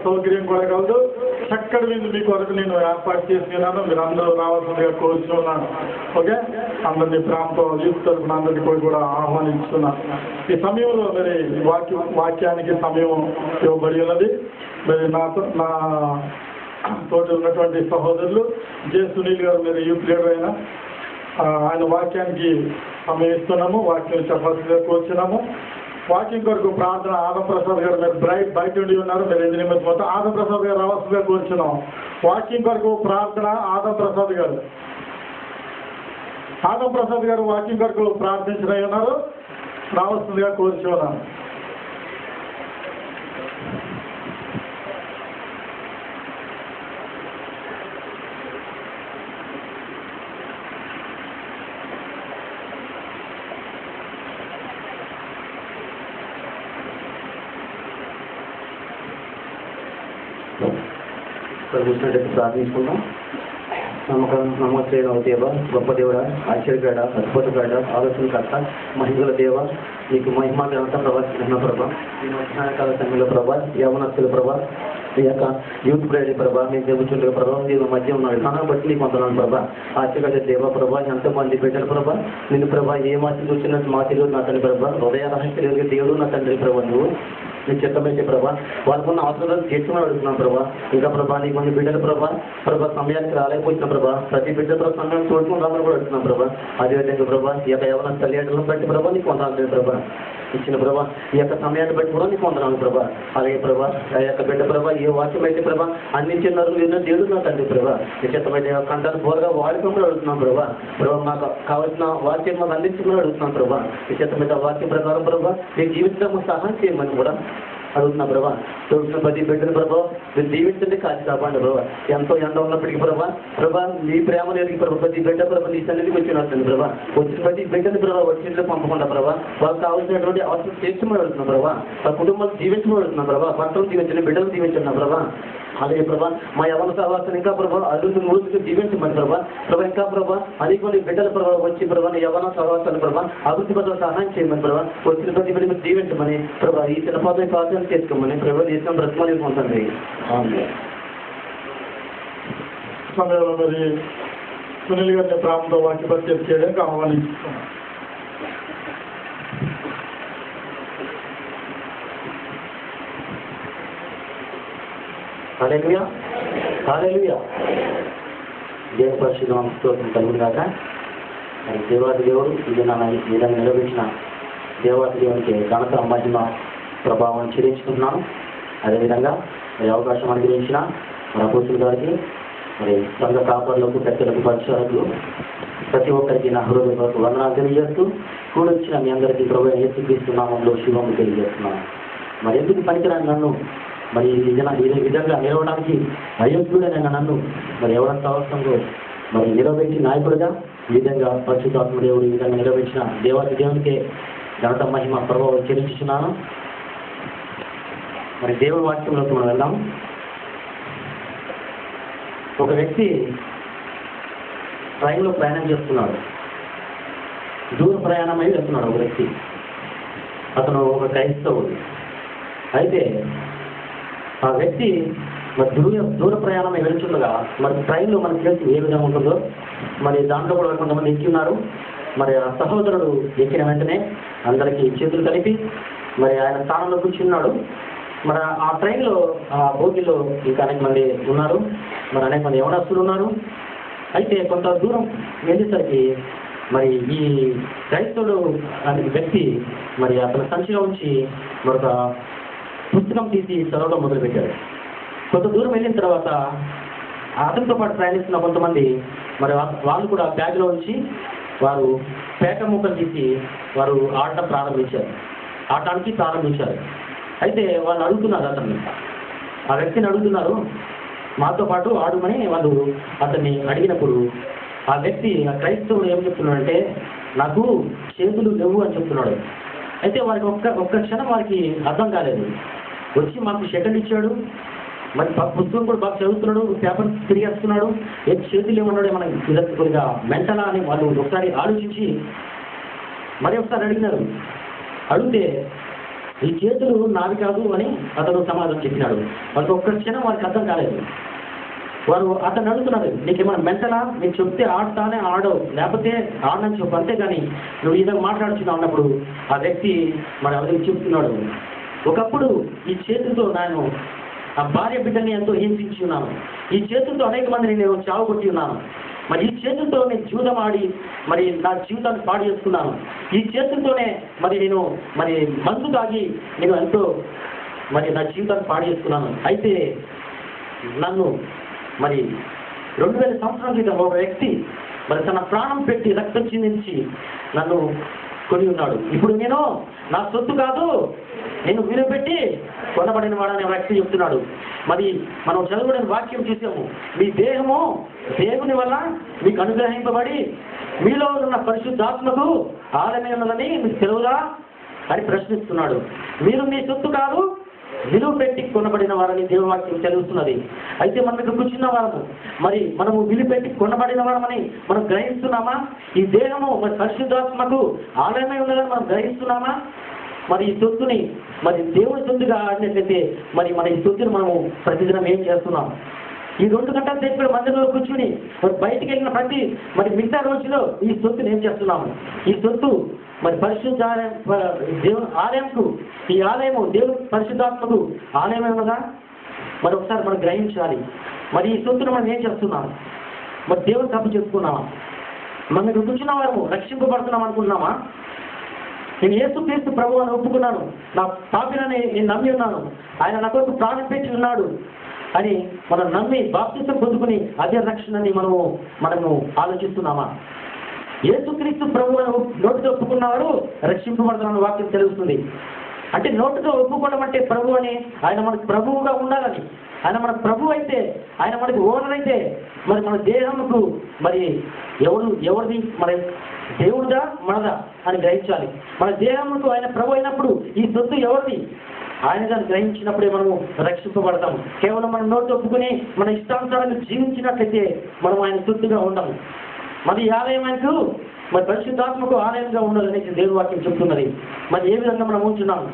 సౌకర్యం కూడా కలదు. చక్కటి విందు మీ కొరకు నేను ఏర్పాటు చేసుకున్నాను. మీరు అందరూ రావాల్సిందిగా కోరుచున్నాను. ఓకే, అందరినీ ప్రేమతో యూత్ తరఫున అందరికీ కూడా ఆహ్వానిస్తున్నాను. ఈ సమయంలో మరి వాక్యానికి సమయం ఇవ్వబడి ఉన్నది. మరి నా తోటి ఉన్నటువంటి సహోదరులు జె సునీల్ గారు మీరు యూత్ లీడర్ అయినా ఆయన వాక్యానికి సమయం ఇస్తున్నాము. వాక్యం చెప్పాల్సిందిగా కోరుచున్నాము. వాక్యం కొరకు ప్రార్థన ఆదప్రసాద్ గారు మీరు బయట ఉండి ఉన్నారు. మీరు 8 నిమిషం మొత్తం ఆదప్రసాద్ గారు రావాల్సిందిగా కోరుచున్నాము. వాక్యం కొరకు ప్రార్థన ఆదప్రసాద్ గారు వాక్యం కొరకు ప్రార్థించడై ఉన్నారు. రావాల్సిందిగా కోరుచున్నాము. కూర్చున్నట్టు ప్రార్థించుకుందాం. నమ్మకమైన దేవ, గొప్ప దేవుడ, ఆశ్చర్యగాడ, అద్భుతగాడ, ఆలోచనకర్త, మహిళల దేవ, నీకు మహిమ ఘనత ప్రవర్తిస్తున్న ప్రభా, ఈ మధ్యాహ్నకాల సమయంలో ప్రభా, యవనస్తుల ప్రభా, నీ యొక్క యూత్ ప్రేరి ప్రభా, నీ దేవుచుండే ప్రభావం దీని మధ్య ఉన్న విధానాన్ని బట్టి నీకు వందనాలు ప్రభా. ఆశ్చర్యగాడ దేవ ప్రభా, ఎంతమంది బిడ్డలు ప్రభా, నిన్ను ప్రభా ఏ మాటి చూసినట్టు మాటిలో నా తండ్రి ప్రభా, హృదయ రహస్య దేవుడు నా తండ్రి ప్రభా, నువ్వు నీ చిత్తమైతే ప్రభా వాళ్ళకున్న అవసరాలు తీర్చుకుని అడుగుతున్నాం ప్రభా. ఇంకా ప్రభా నీకు కొన్ని బిడ్డలు ప్రభా సమయానికి రాలేకపోతున్నా ప్రభా, ప్రతి బిడ్డతో సమయం చూడుకుని రామని కూడా అడుగుతున్నాం ప్రభా. అదేవిధంగా ప్రభా ఈ యొక్క ఎవరైనా తల్లిదండ్రులను బట్టి ప్రభా నీకు వందనాలు ప్రభా. ఇచ్చిన ప్రభా ఈ యొక్క సమయాన్ని బట్టి కూడా నీకు వందనాలు ప్రభా. అలాగే ప్రభా ఆ యొక్క బిడ్డ ప్రభా ఏ వాక్యం అయితే ప్రభా అందించినారు ఎన్నో దేవుడు నా తండ్రి ప్రభా. నీ చిత్తమైతే కంటారు బోరగా వాడుకోమని అడుగుతున్నాం ప్రభా. మాకు కావాల్సిన వాక్యం మాకు అందించమని అడుగుతున్నాం ప్రభా. నీ చిత్తమైతే వాక్యం ప్రకారం ప్రభా నీ జీవితంలో సహాయం చేయమని కూడా అడుగుతున్నా ప్రభా. చూసిన ప్రతి బిడ్డను ప్రభావ మీరు దీవించండి, కాచి కాపాడండి ప్రభావ. ఎంతో ఎండ ఉన్నప్పటికీ ప్రభా నీ ప్రేమ లేదు ప్రభావ. ప్రతి బిడ్డ ప్రభావ నీ సన్నిధికి వచ్చినట్టుంది ప్రభా. వచ్చిన ప్రతి బిడ్డని ప్రభావ వచ్చిన పంపకుండా ప్రభావ వాళ్ళకి కావాల్సినటువంటి అవసరం తీర్చమని అడుగుతున్నాం ప్రభా. వాళ్ళ కుటుంబాలు దీవించమని అడుగుతున్నాం ప్రభా. భర్తలు దీవించండి, బిడ్డలు దీవించండి ప్రభా. అలాగే ప్రభా మా యవన సహవాసం ఇంకా ప్రభావ అభివృద్ధి మూర్తికి దీవించమని ప్రభా. ఇంకా ప్రభా అది కొన్ని బిడ్డల ప్రభావ వచ్చి ప్రభా యవన సహవాసాలు ప్రభా అభివృద్ధి పట్ల సహాయం చేయమని ప్రభా. వచ్చిన ప్రతి బిడ్డలు దీవించమని ప్రభా. ఈ శిల్పాన్ని ప్రార్థన చేసుకోమని ప్రభావ దేశం బ్రతమని పొందండి. సమయంలో మరి సునీల్ గారిని ప్రాంతంలో వాక్య పరిచయం చేయడానికి ఆహ్వానిస్తున్నాం. హల్లెలూయా, హల్లెలూయా. దేవుని పరిశుద్ధం స్తోత్రం కలుగును గాక. మరి దేవాది దేవుడు ఇది విధంగా నిలబెట్టిన దేవాది దేవునికి ఘనత మహిమ ప్రభావం చెల్లించుకుంటున్నాను. అదేవిధంగా మరి అవకాశం అనుగ్రహించిన మన అపోస్తుల గారికి, మరి సంఘ కాపర్లకు, పెద్దలకు, పరిచారకులు ప్రతి ఒక్కరికి నా హృదయపూర్వక వందనాలు తెలియజేస్తూ కూడొచ్చిన మీ అందరికీ ప్రభువైన యేసుక్రీస్తు నామములో శుభములు తెలియజేస్తున్నాను. మరి ఎందుకు పనికిరాని నన్ను మరి ఈ విధంగా నిలవడానికి అయోగ్యుడైన నన్ను మరి ఎవరంత అవసరంలో మరి నిలబెట్టి నాయకుడిగా ఈ విధంగా పరిశుద్ధాత్మ దేవుడు ఈ విధంగా నిలబెట్టిన దేవాది దేవునికే ఘనత మహిమ ప్రభావం చెల్లించుతున్నాను. మరి దేవుడి వాక్యంలోకి మనం వెళ్దాం. ఒక వ్యక్తి ట్రైన్లో ప్రయాణం చేస్తున్నాడు. దూర ప్రయాణమై వెళ్తున్నాడు ఒక వ్యక్తి. అతను ఒక క్రైస్తవుడు. అయితే ఆ వ్యక్తి మరి దూర ప్రయాణమై వెళ్తుండగా మరి ట్రైన్లో మనకి తెలిసి ఏ విధంగా ఉంటుందో మరి దాంట్లో కూడా కొంతమంది ఎక్కి ఉన్నారు. మరి ఆ సహోదరుడు ఎక్కిన వెంటనే అందరికీ చేతులు కలిపి మరి ఆయన స్థానంలో కూర్చున్నాడు. మరి ఆ ట్రైన్లో ఆ బోగిలో ఇంకా అనేక మంది ఉన్నారు. మరి అనేక మంది యవనస్తులు ఉన్నారు. అయితే కొంత దూరం వెళ్ళేసరికి మరి ఈ క్రైస్తవుడు అనే వ్యక్తి మరి అతని సంచిలో ఉంచి మరొక పుస్తకం తీసి చదవడం మొదలుపెట్టాడు. కొంత దూరం వెళ్ళిన తర్వాత అతనితో పాటు ప్రయాణిస్తున్న కొంతమంది మరి వాళ్ళు కూడా బ్యాగ్లో ఉంచి వారు పేక ముక్కలు తీసి వారు ఆడటానికి ప్రారంభించారు. అయితే వాళ్ళు అడుగుతున్నారు అతన్ని, ఆ వ్యక్తిని అడుగుతున్నారు మాతో పాటు ఆడుమని వాళ్ళు అతన్ని అడిగినప్పుడు ఆ వ్యక్తి ఆ క్రైస్తవుడు ఏం చెప్తున్నాడంటే నాకు చేతులు లేవు అని చెప్తున్నాడు. అయితే వారికి ఒక్క క్షణం వారికి అర్థం కాలేదు. వచ్చి మాకు సెకండ్ ఇచ్చాడు, మరి పుస్తకం కూడా బాగా చదువుతున్నాడు, పేపర్ తిరిగేస్తున్నాడు, ఏ చేతులు ఏమన్నాడు మనకి ఇదంతా కొద్దిగా మెంటలా అని వాళ్ళు ఒకసారి ఆలోచించి మరి ఒకసారి అడిగినారు. అడిగితే ఈ చేతులు నావి కాదు అని అతను సమాధానం చెప్పినాడు. వాళ్ళకి ఒక్క క్షణం వారికి అర్థం కాలేదు. వారు అతను అడుగుతున్నారు, నీకేమైనా మెంటలా, నీకు చెప్తే ఆడతానే ఆడవు, లేకపోతే ఆడని చెప్పు, అంతేగాని నువ్వు ఇదే మాట్లాడుతున్నావు అన్నప్పుడు ఆ వ్యక్తి మరి అతనికి చెప్తున్నాడు, ఒకప్పుడు ఈ చేతులతో నేను ఆ భార్య బిడ్డని ఎంతో హింసించి ఉన్నాను, ఈ చేతులతో అనేక మందిని నేను చావుకొట్టి ఉన్నాను, మరి ఈ చేతులతో నేను జూదం ఆడి మరి నా జీవితాన్ని పాడు చేసుకున్నాను, ఈ చేతులతోనే మరి నేను మరి మందు తాగి నేను ఎంతో మరి నా జీవితాన్ని పాడు చేసుకున్నాను. అయితే నన్ను మరి 2000 సంవత్సరాల క్రితం ఒక వ్యక్తి మరి తన ప్రాణం పెట్టి రక్తం చిందించి నన్ను కొని ఉన్నాడు. ఇప్పుడు నేను నా సొత్తు కాదు, నేను విలువ పెట్టి కొనబడిన వాడనే వ్యక్తి చెప్తున్నాడు. మరి మనం చదువుకునే వాక్యం చూసాము, మీ దేహము దేవుని వల్ల మీకు అనుగ్రహింపబడి మీలో ఉన్న పరిశుద్ధాత్మకు ఆలయమే ఉన్నదని మీకు తెలుగుదా అని ప్రశ్నిస్తున్నాడు. మీరు మీ సొత్తు కాదు, విలువ పెట్టి కొనబడిన వారని దేవవాక్యం తెలుస్తున్నది. అయితే మనం ఇక్కడ కూర్చున్న వారము మరి మనము విలువ పెట్టి కొనబడిన వారమని మనం గ్రహిస్తున్నామా? ఈ దేహము మరి పరిశుద్ధాత్మకు ఆలయమై ఉన్నదని మనం గ్రహిస్తున్నామా? మరి ఈ సొత్తుని మరి దేవుని సొత్తుగా ఆడినట్లయితే మరి మన ఈ సొత్తుని మనము ప్రతిదినం ఏం చేస్తున్నాం? ఈ 2 గంటల సేపు మందిరంలో కూర్చుని మరి బయటికి వెళ్ళిన ప్రతి మరి మిగతా రోజులో ఈ సొత్తుని ఏం చేస్తున్నాము? ఈ సొత్తు మరి పరిశుద్ధ దేవుని ఆలయంకు, ఈ ఆలయము దేవుని పరిశుద్ధాత్మకు ఆలయమే ఉన్నదా? మరి ఒకసారి మనం గ్రహించాలి. మరి ఈ సొత్తును మనం ఏం చేస్తున్నాం? మరి దేవుని తప్పు చేసుకున్నామా? మనం ఇక్కడ కూర్చున్న వారు రక్షింపబడుతున్నాం అనుకున్నామా? నేను యేసుక్రీస్తు ప్రభువు అని ఒప్పుకున్నాను, నా పాపినని నేను నమ్మి ఉన్నాను, ఆయన నా కొరకు ప్రాణం పెట్టి ఉన్నాడు అని మనం నమ్మి బాప్తిసం పొందుకుని అదే రక్షణని మనము ఆలోచిస్తున్నామా? యేసుక్రీస్తు ప్రభువు అని నోటితో ఒప్పుకున్నవారు రక్షింపబడుతున్న వాక్యం తెలుస్తుంది. అంటే నోటితో ఒప్పుకోవడం అంటే ప్రభు అని, ఆయన మనకు ప్రభువుగా ఉండాలని, ఆయన మనకు ప్రభు అయితే, ఆయన మనకి ఓనర్ అయితే మరి మన దేహముకు మరి ఎవరిది మరి దేవుడిదా మనదా అని గ్రహించాలి. మన దేహముకు ఆయన ప్రభు అయినప్పుడు ఈ సొత్తు ఎవరిది? ఆయన దాన్ని గ్రహించినప్పుడే మనము రక్షింపబడతాము. కేవలం మనం నోటి ఒప్పుకుని మన ఇష్టానుసారంగా జీవించినట్లయితే మనం ఆయన సొత్తుగా ఉండము. మరి ఈ ఆలయం ఆయనకు మరి పరిశుద్ధాత్మకు ఆలయంగా ఉండాలనేసి దేవుని వాక్యం చెప్తున్నది. మరి ఏ విధంగా మనం ఉంటున్నాము?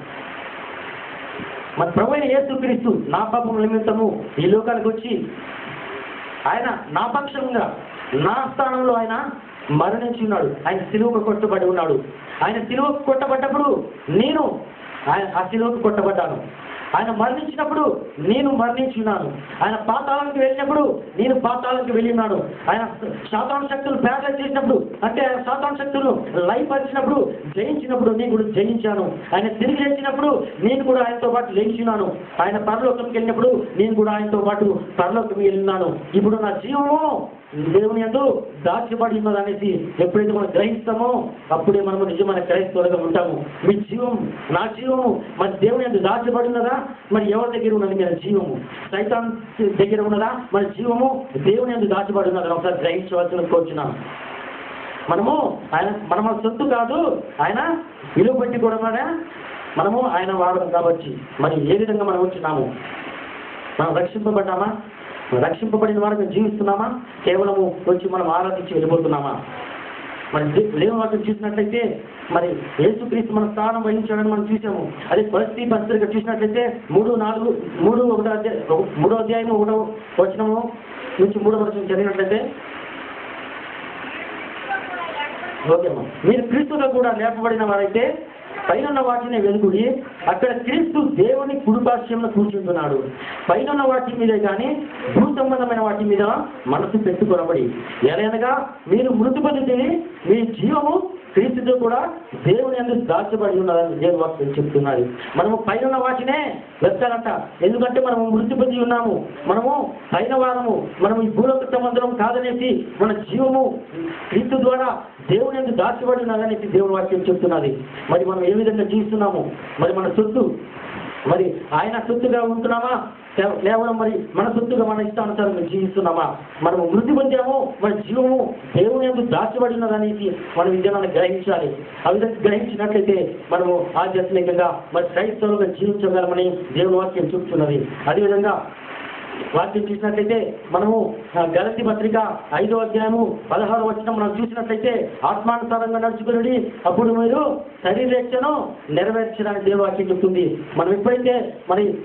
మరి ప్రభు అయిన యేసుక్రీస్తు నా పాపం నిమిత్తము ఈ లోకానికి వచ్చి ఆయన నా పక్షంగా నా స్థానంలో ఆయన మరణించి ఉన్నాడు. ఆయన సిలువకు కొట్టబడి ఉన్నాడు. ఆయన సిలువకు కొట్టబడ్డప్పుడు నేను ఆ సిలువకు కొట్టబడ్డాను. ఆయన మరణించినప్పుడు నేను మరణించున్నాను. ఆయన పాతాళానికి వెళ్ళినప్పుడు నేను పాతాళానికి వెళ్ళినాను. ఆయన సాతాను శక్తులు ప్యారలైజ్ చేసినప్పుడు, అంటే సాతాను శక్తులు లయపరిచినప్పుడు, జయించినప్పుడు నేను కూడా జయించాను. ఆయన తిరిగి లేచినప్పుడు నేను కూడా ఆయనతో పాటు లేచినాను. ఆయన పరలోకంకి వెళ్ళినప్పుడు నేను కూడా ఆయనతో పాటు పరలోకంకి వెళ్ళినాను. ఇప్పుడు నా జీవము దేవుని యందు దాచబడి ఉన్నది అనేసి ఎప్పుడైతే మనం గ్రహిస్తామో అప్పుడే మనము నిజమైన క్రైస్తవులుగా ఉంటాము. మీ జీవం, నా జీవము మరి దేవుని యందు దాచబడి ఉన్నదా? మరి ఎవరి దగ్గర ఉన్నది మన జీవము? సైతాన్ దగ్గర ఉన్నదా మన జీవము? దేవుని యందు దాచబడి ఉన్నదా? ఒకసారి గ్రహించవలసిన కోరుచున్నాను. మన సొత్తు కాదు, ఆయన విలువ పెట్టి కూడా మనము ఆయన వాడడం కాబట్టి మరి ఏ విధంగా మనం వచ్చినాము? మనం రక్షింపబడ్డామా? రక్షింపబడిన వారికి జీవిస్తున్నామా? కేవలము వచ్చి మనం ఆరాధించి వెళ్ళిపోతున్నామా? మరి దేవుని వాటిని చూసినట్లయితే మరి యేసుక్రీస్తు మన స్థానం వహించాడని మనం చూసాము. అదే పరిస్థితి చూసినట్లయితే 3 అధ్యాయము 1వ వచనము నుంచి 3వ వచనం చదివినట్లయితే, ఓకేమ్మా, మీరు క్రీస్తులో కూడా లేపబడిన వారైతే పైన వాటిని వెలుగుడి, అక్కడ క్రీస్తు దేవుని కుడిపార్శ్వంలో కూర్చుంటున్నాడు. పైన వాటి మీదే కానీ భూ సంబంధమైన వాటి మీద మనసు పెట్టుకొనబడి, ఎలాగనగా మీరు మృతి పొందితే మీ జీవము క్రీస్తుతో కూడా దేవుని యందు దాచబడి ఉన్నదని దేవుని వాక్యం చెప్తున్నది. మనము పైన వాటినే వెతకాలంట. ఎందుకంటే మనము మృతి పొంది ఉన్నాము, మనము పైన వారము, మనము ఈ భూలోక సంబంధం కాదనేసి మన జీవము క్రీస్తు ద్వారా దేవుని యందు దాచబడి ఉన్నదనేసి దేవుని వాక్యం చెప్తున్నది. మరి మనం ఏ విధంగా జీవిస్తున్నాము? మరి మన సొత్తు మరి ఆయన సొత్తుగా ఉంటున్నామా? కేవలం మరి మన సొత్తుగా మన ఇష్టానుసారంగా జీవిస్తున్నామా? మనము మృతి పొందాము, మన జీవము దేవుని యందు దాచబడి ఉన్నదనేసి మనం విధానాన్ని గ్రహించాలి. ఆ విధంగా గ్రహించినట్లయితే మనము ఆధ్యాత్మికంగా మరి క్రైస్తవులుగా జీవించగలమని దేవుని వాక్యం చెప్తున్నది. అదేవిధంగా వాక్యం చూసినట్లయితే మనము గలతీ పత్రిక 5వ అధ్యాయము 16వ వచనం మనం చూసినట్లయితే ఆత్మానుసారంగా నడుచుకుని అప్పుడు మీరు శరీరేచ్ఛను నెరవేర్చడానికి దేవాక్యం చెప్తుంది. మనం ఎప్పుడైతే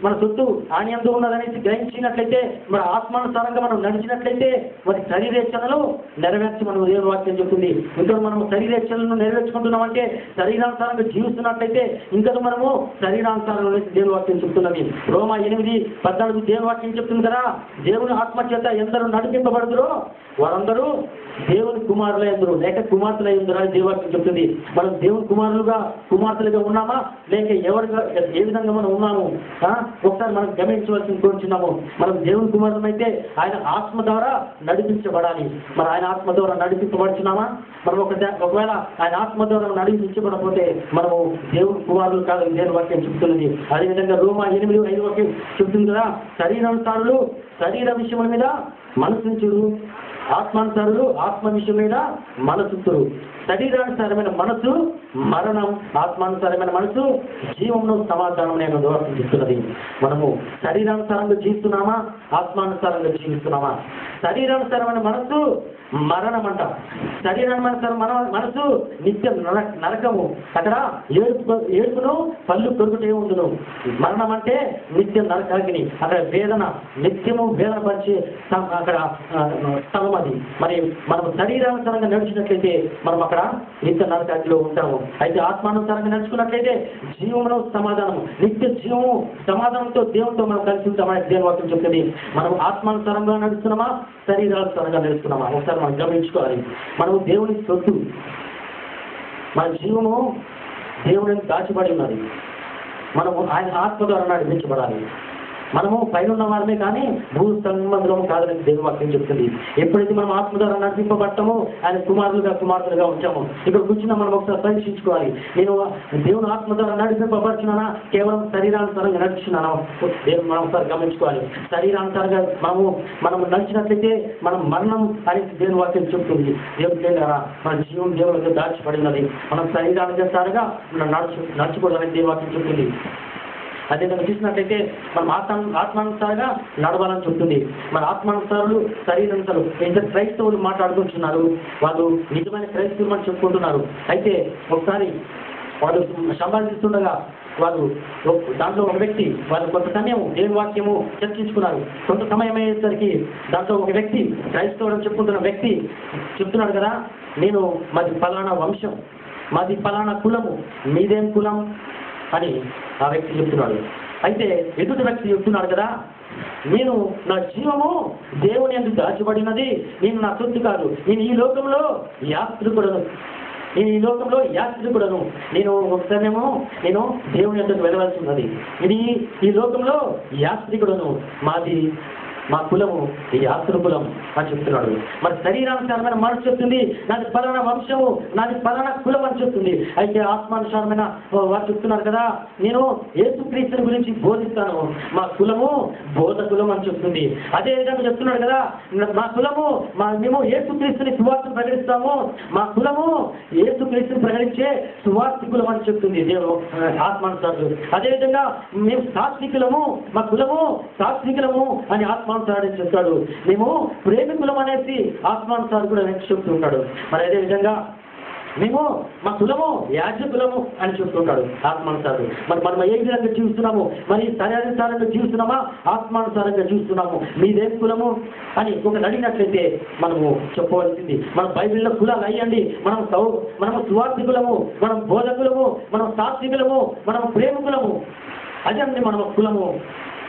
మన చుట్టూ ఆనందం ఉన్నదనేసి గ్రహించినట్లయితే మన ఆత్మానుసారంగా మనం నడిచినట్లయితే మరి శరీరేచ్ఛలను నెరవేర్చమని దేవాక్యం చెప్తుంది. ఇంకా మనం శరీరేచ్ఛలను నెరవేర్చుకుంటున్నామంటే శరీరానుసారంగా జీవిస్తున్నట్లయితే ఇంకా మనము శరీరానుసారంగా దేవాక్యం చెప్తున్నది. రోమా 8:14 దేవాక్యం చెప్తుంది కదా, దేవుని ఆత్మ చేత ఎందరూ నడిపింపబడుదురో వారందరూ దేవుని కుమారులై ఉందరు లేక కుమార్తెలై ఉందరు అని దేవాక్యం చెప్తుంది. మనం దేవుని కుమార్తెలుగా ఉన్నామా లేక ఏ విధంగా మనం ఉన్నాము ఒకసారి మనం గమనించవలసింది కోరుచున్నాము. మనం దేవుని కుమారులమైతే ఆయన ఆత్మ ద్వారా నడిపించబడాలి. మరి ఆయన ఆత్మ ద్వారా నడిపించబడుచున్నామా? మనం ఒకవేళ ఆయన ఆత్మ ద్వారా నడిపించబడకపోతే మనము దేవుని కుమారులు కాదని దేవుని వాక్యం చెప్తున్నది. అదేవిధంగా రోమా 8:5 వాక్యం చెప్తుంది కదా, శరీరానుసారులు శరీర విషయముల మీద మనసుంచుడు, ఆత్మానుసారులు ఆత్మ విషయం మీద మనసుతురు. శరీరానుసారమైన మనసు మరణం, ఆత్మానుసారమైన మనసు జీవమును సమాధానం నేను దోషిస్తున్నది. మనము శరీరానుసారంగా జీవిస్తున్నామా ఆత్మానుసారంగా జీవిస్తున్నామా? శరీరానుసారమైన మనసు మరణం అంట. శరీరానుసారం మనసు నిత్యం నరకము, అక్కడ ఏడుపును పళ్ళు కొరుకుటే ఉండును. మరణం అంటే నిత్యం నరకాగ్ని, అక్కడ వేదన నిత్యము వేదన పరిచే అక్కడ స్థలం అది. మరి మనం శరీరానుసారంగా నడిచినట్లయితే మనం అక్కడ నిత్య నరకాగ్నిలో ఉంటాము. అయితే ఆత్మానుసారంగా నడుచుకున్నట్లయితే జీవమును సమాధానము, నిత్య జీవము సమాధానంతో దేవునితో మనం కలిసి ఉంటామని దేవుని వాక్యం చెప్తుంది. మనం ఆత్మానుసారంగా నడుస్తున్నామా శరీరానుసారంగా నడుస్తున్నామా? ఒకసారి మనం గమనించుకోవాలి. మనము దేవుని సొత్తు, మన జీవము దేవుని దాచిబడి ఉన్నది. మనము ఆయన ఆత్మ ద్వారా నడిపించబడాలి. మనము పైన ఉన్న వాళ్ళమే కానీ భూ సంబంధం కాదని దేవుని వాక్యం చెప్తుంది. ఎప్పుడైతే మనం ఆత్మ ద్వారా నడిపింపబడతామో ఆయన కుమార్తెలుగా ఉంటాము. ఇక్కడ కూర్చున్నా మనం ఒకసారి పరీక్షించుకోవాలి. నేను దేవుని ఆత్మ ద్వారా నడిపింపబడుచున్నానా కేవలం శరీరానుసారంగా నడుచున్నానా? దేవుని మనం ఒకసారి గమనించుకోవాలి. శరీరానుసారంగా మనము నడిచినట్లయితే మనం మరణం అని దేవుని వాక్యం చెప్తుంది. దేవుడు తెలియరా మన జీవం దేవుడితో దాచిపడినది. మనం శరీరానుసారంగా మనం నడుచుకోవడానికి దేవుని వాక్యం చెప్తుంది. అదే మనం చూసినట్లయితే మనం ఆత్మానుసారంగా నడవాలని చెప్తుంది. మన ఆత్మానుసారులు శరీరానుసారులు ఇద్దరు క్రైస్తవులు మాట్లాడుకుంటున్నారు. వాళ్ళు నిజమైన క్రైస్తవులు అని చెప్పుకుంటున్నారు. అయితే ఒకసారి వాళ్ళు సంపాదిస్తుండగా వాళ్ళు దాంట్లో ఒక వ్యక్తి వాళ్ళు కొంత సమయం దేవుని వాక్యము చర్చించుకున్నారు. కొంత సమయం అయ్యేసరికి దాంట్లో ఒక వ్యక్తి క్రైస్తవుడు అని చెప్పుకుంటున్న వ్యక్తి చెప్తున్నాడు కదా, నేను మాది ఫలానా వంశం, మాది ఫలానా కులము, మీదేం కులం అని ఆ వ్యక్తి చెప్తున్నాడు. అయితే ఎదుటి వ్యక్తి చెప్తున్నాడు కదా, నేను నా జీవము దేవుని యందు దాచబడినది, నేను నా సొత్తు కాదు, నేను ఈ లోకంలో యాత్రికుడను, నేను ఒకసారేమో నేను దేవుని యందు వెళ్ళవలసి ఉన్నది, ఇది ఈ లోకంలో యాత్రికుడను, మా కులము యాత్ర కులం అని చెప్తున్నాడు. మరి శరీరానుసారమైన మనసు చెప్తుంది నాది ఫలానా వంశము, నాది ఫలానా కులం అని చెప్తుంది. అయితే ఆత్మానుసారమైన వారు చెప్తున్నారు కదా, నేను యేసుక్రీస్తుని గురించి బోధిస్తాను, మా కులము బోధ కులం అని చెప్తుంది. అదే విధంగా చెప్తున్నాడు కదా, మా కులము మేము యేసుక్రీస్తుని సువార్తను ప్రకటిస్తాము, మా కులము యేసుక్రీస్తుని ప్రకటించే సువార్తికులం అని చెప్తుంది దేవుడు ఆత్మానుసారులు. అదేవిధంగా మేము సాత్వికులము, మా కులము సాత్వికులము అని ఆత్మానుసారుడు చెప్తాడు. మేము ప్రేమికులం అనేసి ఆత్మానుసారుడు అని చెప్తుంటాడు. మరి అదేవిధంగా మేము మా కులము యాజకులము అని చెప్తుంటాడు ఆత్మానుసారుడు. మరి మనం ఏ విధంగా జీవిస్తున్నాము? మరి శరీరానుసారంగా జీవిస్తున్నామా ఆత్మానుసారంగా జీవిస్తున్నాము? మీదేం కులము అని ఒకటి అడిగినట్లయితే మనము చెప్పవలసింది మన బైబిల్లో కులాలు అయ్యండి. మనము సువార్థికులము, మనం బోధకులము, మనం సాత్వికులము, మనం ప్రేమికులము. అదే అండి మన కులము.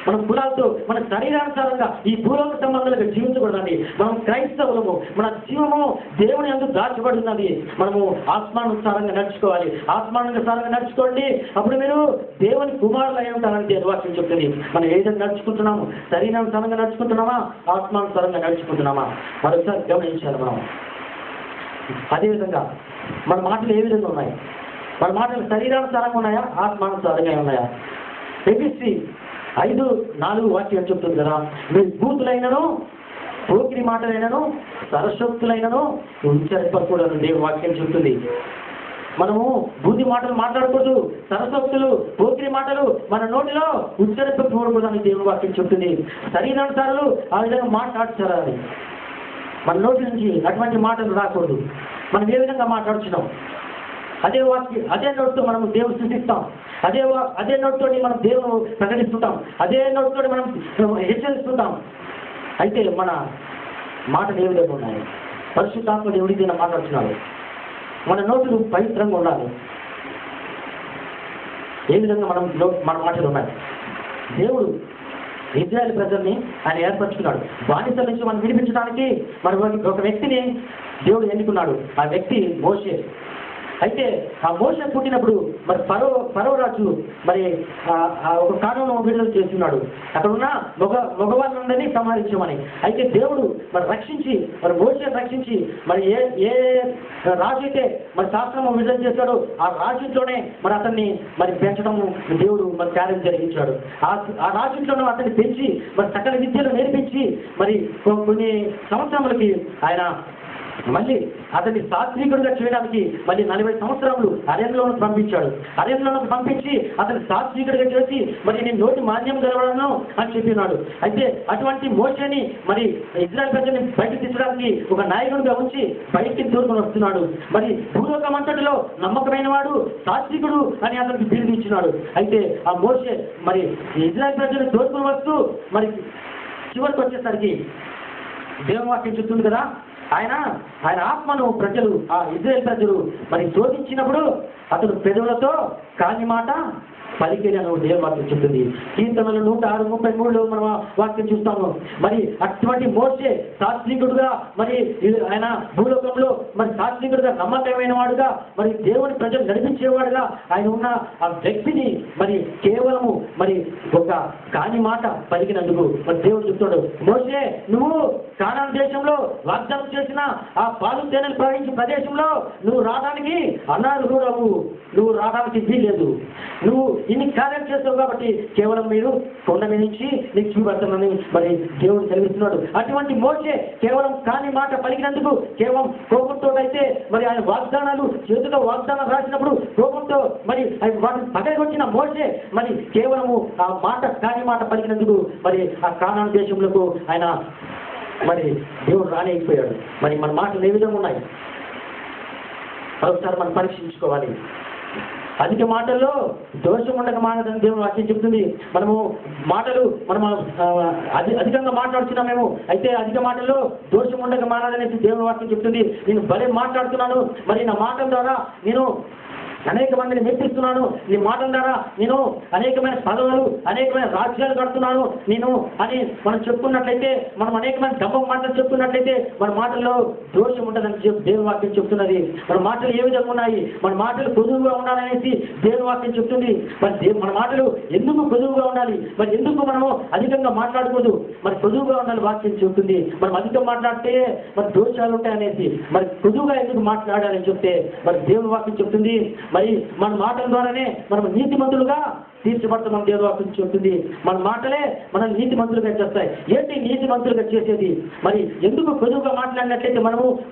మన కులాలతో మన శరీరానుసారంగా ఈ భూలోక సంబంధాలుగా జీవించకూడదండి. మనం క్రైస్తవులము, మన జీవము దేవుని యందు దాచబడినది. మనము ఆత్మానుసారంగా నడుచుకోవాలి. ఆత్మానుసారంగా నడుచుకోండి, అప్పుడు మీరు దేవుని కుమారులు అయి ఉంటారని దేవుని వాక్యం చెప్తుంది. మనం ఏదైనా నడుచుకుంటున్నాము, శరీరానుసారంగా నడుచుకుంటున్నామా ఆత్మానుసారంగా నడుచుకుంటున్నామా? మరొకసారి గమనించాలి మనం. అదేవిధంగా మన మాటలు ఏ విధంగా ఉన్నాయి? మన మాటలు శరీరానుసారంగా ఉన్నాయా ఆత్మానుసారంగా ఉన్నాయా? ఎబిసి 5:4 వాక్యం చెప్తుంది కదా, మీ బూతులైనను పోకిరి మాటలైనను సరస్వతులైనను ఉచ్చరింపకూడదు దేవుని వాక్యం చెప్తుంది. మనము బూది మాటలు మాట్లాడకూడదు, సరసోక్తులు, పోకిరి మాటలు మన నోటిలో ఉచ్చరింపకూడదని దేవుని వాక్యం చెప్తుంది. శరీరానుసారులు ఆ విధంగా మాట్లాడుతారని మన నోటి నుంచి అటువంటి మాటలు రాకూడదు. మనం ఏ విధంగా మాట్లాడుతున్నాం అదే నోటితో మనం దేవుని సృష్టిస్తాం, అదే నోటితో మనం దేవుని ప్రకటిస్తుంటాం, అదే నోటితో మనం హెచ్చరిస్తుంటాం. అయితే మన మాటలు ఏ విధంగా ఉన్నాయి? పరిశుద్ధాత్మ దేవుడి దీన్ని మాట్లాడుతున్నారు. మన నోటులు పవిత్రంగా ఉండాలి. ఏ విధంగా మన మాటలు ఉన్నాయి? దేవుడు ఇజ్రాయేల్ ప్రజల్ని ఆయన ఏర్పరచుకున్నాడు. బానిసల నుంచి మనం విడిపించడానికి ఒక వ్యక్తిని దేవుడు ఎన్నుకున్నాడు. ఆ వ్యక్తి మోషే. అయితే ఆ మోషే పుట్టినప్పుడు మరి ఫరో రాజు మరి ఒక కాలంలో విడుదల చేస్తున్నాడు. అక్కడ ఉన్న మగవాళ్ళందరినీ సంహరించమని. అయితే దేవుడు మరి మోషే రక్షించి మరి ఏ రాజు అయితే మరి శాస్త్రము విడుదల చేశాడో ఆ రాజులోనే మరి అతన్ని మరి పెంచడం దేవుడు మరి కార్యం జరిగించాడు. ఆ రాజులోనూ అతన్ని పెంచి మరి సకల విద్యలు నేర్పించి మరి కొన్ని సంవత్సరములకి ఆయన మళ్ళీ అతన్ని శాస్త్రీకుడిగా చేయడానికి మళ్ళీ 40 సంవత్సరాలు అరణ్యంలోకి పంపించాడు. అరణ్యంలోకి పంపించి అతన్ని శాస్త్రీకుడిగా చేసి మరి నేను నోటి మాన్యం గెలవడను అని చెప్పినాడు. అయితే అటువంటి మోషేని మరి ఇజ్రాయెల్ ప్రజల్ని బయటకు తీర్చడానికి ఒక నాయకుడిగా ఉంచి బయటికి తోడుకొని వస్తున్నాడు. మరి భూలోకమంతటిలో నమ్మకమైన వాడు, శాస్త్రీకుడు అని అతనికి బిరుదు ఇచ్చినాడు. అయితే ఆ మోషే మరి ఇజ్రాయెల్ ప్రజల్ని తోడుకొని వస్తూ మరి చివరికి వచ్చేసరికి దేవుని వాక్యం చెప్తుంది కదా, ఆయన ఆత్మను ఆ ఇజ్రాయేల్ ప్రజలు మరి శోధించినప్పుడు అతడు పెదవులతో కాని మాట పలికేలను దేవుని వాక్యం చెప్తుంది. కీర్తనలు 106:33 మనం వాక్యం చూస్తాము. మరి అటువంటి మోషే శాస్త్రీకుడుగా మరి ఆయన భూలోకంలో మరి శాస్త్రీకుడుగా నమ్మకమైన వాడుగా మరి దేవుని ప్రజలు నడిపించేవాడుగా ఆయన ఉన్న ఆ వ్యక్తిని మరి కేవలము మరి ఒక కాని మాట పలికినందుకు మరి దేవుడు చెప్తాడు, మోషే నువ్వు కానాను దేశంలో వాగ్దానం చేసిన ఆ పాలు తేనెలు ప్రవహించే ప్రదేశంలో నువ్వు రావడానికి అనర్హుడవు, నువ్వు రావడానికి వీల్లేదు, నువ్వు ఇన్ని కార్యాలు చేస్తావు కాబట్టి కేవలం మీరు కొండ మీద నుంచి నీకు చూపెడతానని మరి దేవుడు సెలవిస్తున్నాడు. అటువంటి మోషే కేవలం కాని మాట పలికినందుకు కేవలం కోపంతో అయితే మరి ఆయన వాగ్దానాలు చేతిలో వాగ్దానాలు రాసినప్పుడు కోపంతో మరి వాటిని పగలగొచ్చిన మోషే మరి కేవలము ఆ కాని మాట పలికినందుకు మరి ఆ కానాను దేశంలో ఆయన మరి దేవుడు రాలేకపోయాడు. మరి మన మాటలు ఏ విధంగా ఉన్నాయి ఒకసారి మనం పరీక్షించుకోవాలి. అధిక మాటల్లో దోషం ఉండక మానదని దేవుని వాక్యం చెప్తుంది. మనం అధికంగా మాట్లాడుతున్నామేమో, అయితే అధిక మాటల్లో దోషం ఉండక మానదనేసి దేవుని వాక్యం చెప్తుంది. నేను భలే మాట్లాడుతున్నాను, మరి నా మాటల ద్వారా నేను అనేక మందిని మెప్పిస్తున్నాను, నీ మాటల ద్వారా నేను అనేకమైన పదవులు అనేకమైన రాజ్యాలు కడుతున్నాను నేను అని మనం చెప్పుకున్నట్లయితే, మనం అనేకమైన డబ్బు మాటలు చెప్పుకున్నట్లయితే మన మాటల్లో దోషం ఉంటుందని దేవుని వాక్యం చెప్తున్నది. మన మాటలు ఏ విధంగా ఉన్నాయి? మన మాటలు పొదువుగా ఉండాలనేసి దేవుని వాక్యం చెప్తుంది. మరి మన మాటలు ఎందుకు పొదువుగా ఉండాలి? మరి ఎందుకు మనము అధికంగా మాట్లాడకూడదు? మరి పొదువుగా ఉండాలి వాక్యం చెప్తుంది. మనం అధికంగా మాట్లాడితే మరి దోషాలు ఉంటాయనేసి మరి పొదువుగా ఎందుకు మాట్లాడాలని చెప్తే మరి దేవుని వాక్యం చెప్తుంది. మరి మన మాటల ద్వారానే మనం నీతిమంతులుగా తీర్చబడతామని దేవుని వాక్యం చెప్తుంది. మన మాటలే మనం నీతిమంతులుగా చేస్తాయి. ఏంటి నీతిమంతులుగా చేసేది? మరి ఎందుకు పొదువుగా మాట్లాడినట్లయితే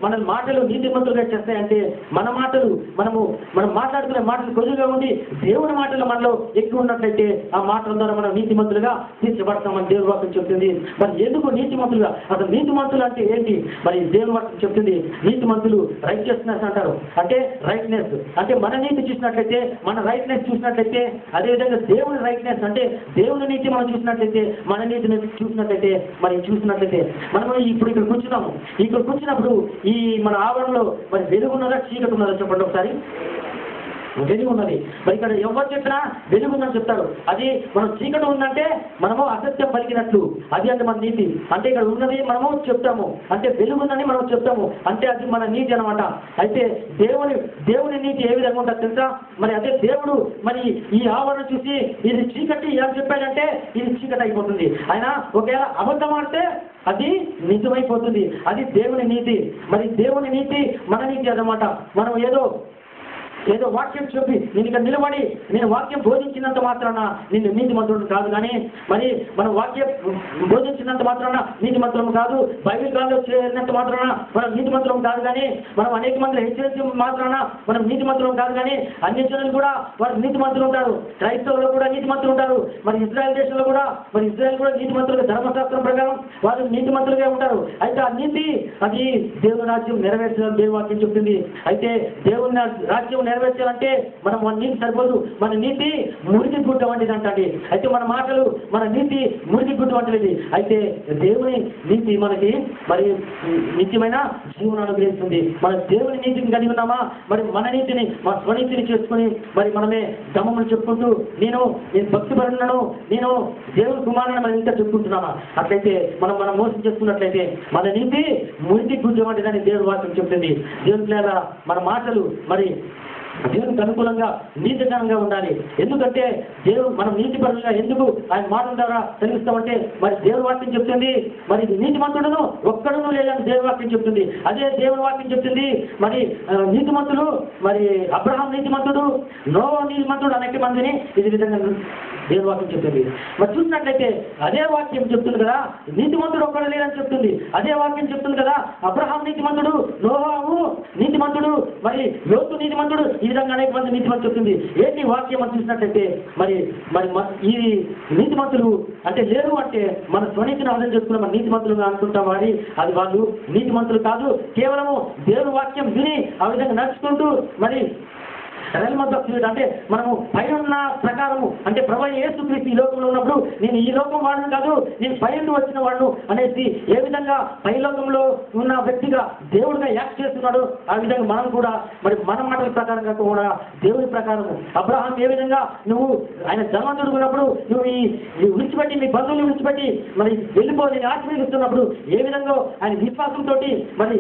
మన మాటలు నీతిమంతులుగా చేస్తాయంటే మన మాటలు మనం మాట్లాడుకునే మాటలు పొదువుగా ఉండి దేవుని మాటలు మనలో ఎక్కువ ఉన్నట్లయితే ఆ మాటల ద్వారా మనం నీతిమంతులుగా తీర్చబడతామని దేవుని వాక్యం చెప్తుంది. మరి ఎందుకు నీతిమంతులుగా? అసలు నీతిమంతులు అంటే ఏంటి? మరి దేవుని వాక్యం చెప్తుంది, నీతిమంతులు రైట్నెస్ అంటారు. అంటే రైట్నెస్ అంటే మన నీతి చూసినట్లయితే, మన రైట్నెస్ చూసినట్లయితే, అదేవిధంగా దేవుని రైట్నెస్ అంటే దేవుని నీతి మనం చూసినట్లయితే, మన నీతిని చూసినట్లయితే మనం ఇప్పుడు ఇక్కడ కూర్చున్నప్పుడు ఈ మన ఆవరణలో మరి వెలుగున్నదా చీకటి ఉన్నదా చెప్పండి ఒకసారి. వెలుగు ఉన్నది. మరి ఇక్కడ ఎవరు చెప్పినా వెలుగుందని చెప్తారు. అది మనం చీకటి ఉందంటే మనము అసత్యం పలికినట్లు, అది అంటే మన నీతి. అంటే ఇక్కడ ఉన్నది మనము చెప్తాము అంటే వెలుగుందని మనం చెప్తాము అంటే అది మన నీతి అనమాట. అయితే దేవుని నీతి ఏ విధంగా ఉంటుంది తెలుసా? మరి అదే దేవుడు మరి ఈ ఆవరణ చూసి ఇది చీకటి ఏం చెప్పాడంటే ఇది చీకటి అయిపోతుంది. ఆయన ఒకవేళ అబద్ధం ఆడితే అది నిజమైపోతుంది. అది దేవుని నీతి. మరి దేవుని నీతి మన నీతి అన్నమాట. మనం ఏదో ఏదో వాక్యం చెప్పి నేను ఇక్కడ నిలబడి నేను వాక్యం బోధించినంత మాత్రాన నిన్ను నీతిమంతుడు కాదు. కానీ మరి మనం వాక్యం బోధించినంత మాత్రాన నీతిమంతులం కాదు, బైబిల్ కాలంలో చేరినంత మాత్రాన మనం నీతిమంతులం కాదు. కానీ మనం అనేక మంది హెచ్చరించ మాత్రాన మనం నీతిమంతులం కాదు. కానీ అన్ని జనులు కూడా వారు నీతిమంతులు ఉంటారు, క్రైస్తవులు కూడా నీతిమంతులు ఉంటారు. మరి ఇజ్రాయెల్ దేశంలో కూడా ఇజ్రాయెల్ కూడా నీతిమంతులుగా ధర్మశాస్త్రం ప్రకారం వారు నీతిమంతులుగా ఉంటారు. అయితే ఆ నీతి అది దేవుని రాజ్యం నెరవేర్చాలని దేవుని వాక్యం చెప్తుంది. అయితే దేవుని రాజ్యం నెరవేర్చాలంటే మనం మన నీతి సరిపోదు, మన నీతి మురికి గుడ్డ వంటిది అంటండి. అయితే మన మాటలు మన నీతి మురికి గుడ్డ వంటిది. అయితే దేవుని నీతి మనకి మరి నిత్యమైన జీవనం అనుగ్రహిస్తుంది. మన దేవుని నీతిని కలిగి ఉన్నామా, మరి మన నీతిని మన స్వనీతిని చేసుకుని మరి మనమే గమములు చెప్పుకుంటూ నేను భక్తిపరులను, నేను దేవుని కుమారుని మనం ఇంకా చెప్పుకుంటున్నామా? అట్లయితే మనం మోసం చేసుకున్నట్లయితే మన నీతి మురికి గుడ్డ వంటిదని దేవుని వాక్యం చెప్తుంది. దేవుని పిల్లల మన మాటలు మరి దేవునికి అనుకూలంగా నీతికరంగా ఉండాలి. ఎందుకంటే దేవుడు మనం నీతిపరులుగా ఎందుకు ఆయన మాటల ద్వారా తెలుస్తామంటే మరి దేవుని వాక్యం చెప్తుంది మరి నీతిమంతుడును ఒక్కడును లేదని దేవుని వాక్యం చెప్తుంది. అదే దేవుని వాక్యం చెప్తుంది మరి నీతిమంతులు మరి అబ్రహాం నీతిమంతుడు, నోవా నీతిమంతుడు అనేక మందిని ఇది విధంగా దేవుని వాక్యం చెప్తుంది. మరి చూసినట్లయితే అదే వాక్యం చెప్తుంది కదా నీతిమంతుడు ఒక్కడు లేదని చెప్తుంది. అదే వాక్యం చెప్తుంది కదా అబ్రహాం నీతిమంతుడు, నోవాహు నీతిమంతుడు, మరి లోతు నీతిమంతుడు, ఈ విధంగా అనేక మంది నీతిమంతులు చెప్తుంది. ఏంటి వాక్యం అని చూసినట్లయితే మరి మరి ఈ నీతిమంతులు అంటే లేరు అంటే మన స్వనీతిని అర్థం చేసుకున్న మన నీతిమంతులుగా అనుకుంటాం. వారి అది వాళ్ళు నీతిమంతులు కాదు, కేవలము దేవుని వాక్యం విని ఆ విధంగా నడుచుకుంటూ మరి అంటే మనము పైన ప్రకారము అంటే ప్రభు యేసుక్రీస్తు ఈ లోకంలో ఉన్నప్పుడు నేను ఈ లోకం వాడిని కాదు, నేను పై నుండి వచ్చిన వాడును అనేసి ఏ విధంగా పైలోకంలో ఉన్న వ్యక్తిగా దేవుడిగా యాక్ట్ చేస్తున్నాడు ఆ విధంగా మనం కూడా మరి మన మాటల ప్రకారంగా కూడా దేవుడి ప్రకారం అబ్రహాం ఏ విధంగా నువ్వు ఆయన ధనవంతుడు ఉన్నప్పుడు నువ్వు ఈ విడిచిపెట్టి మీ బంధువులు విడిచిపెట్టి మరి వెళ్ళిపోయి ఆశీర్వదిస్తున్నప్పుడు ఏ విధంగా ఆయన విశ్వాసంతో మరి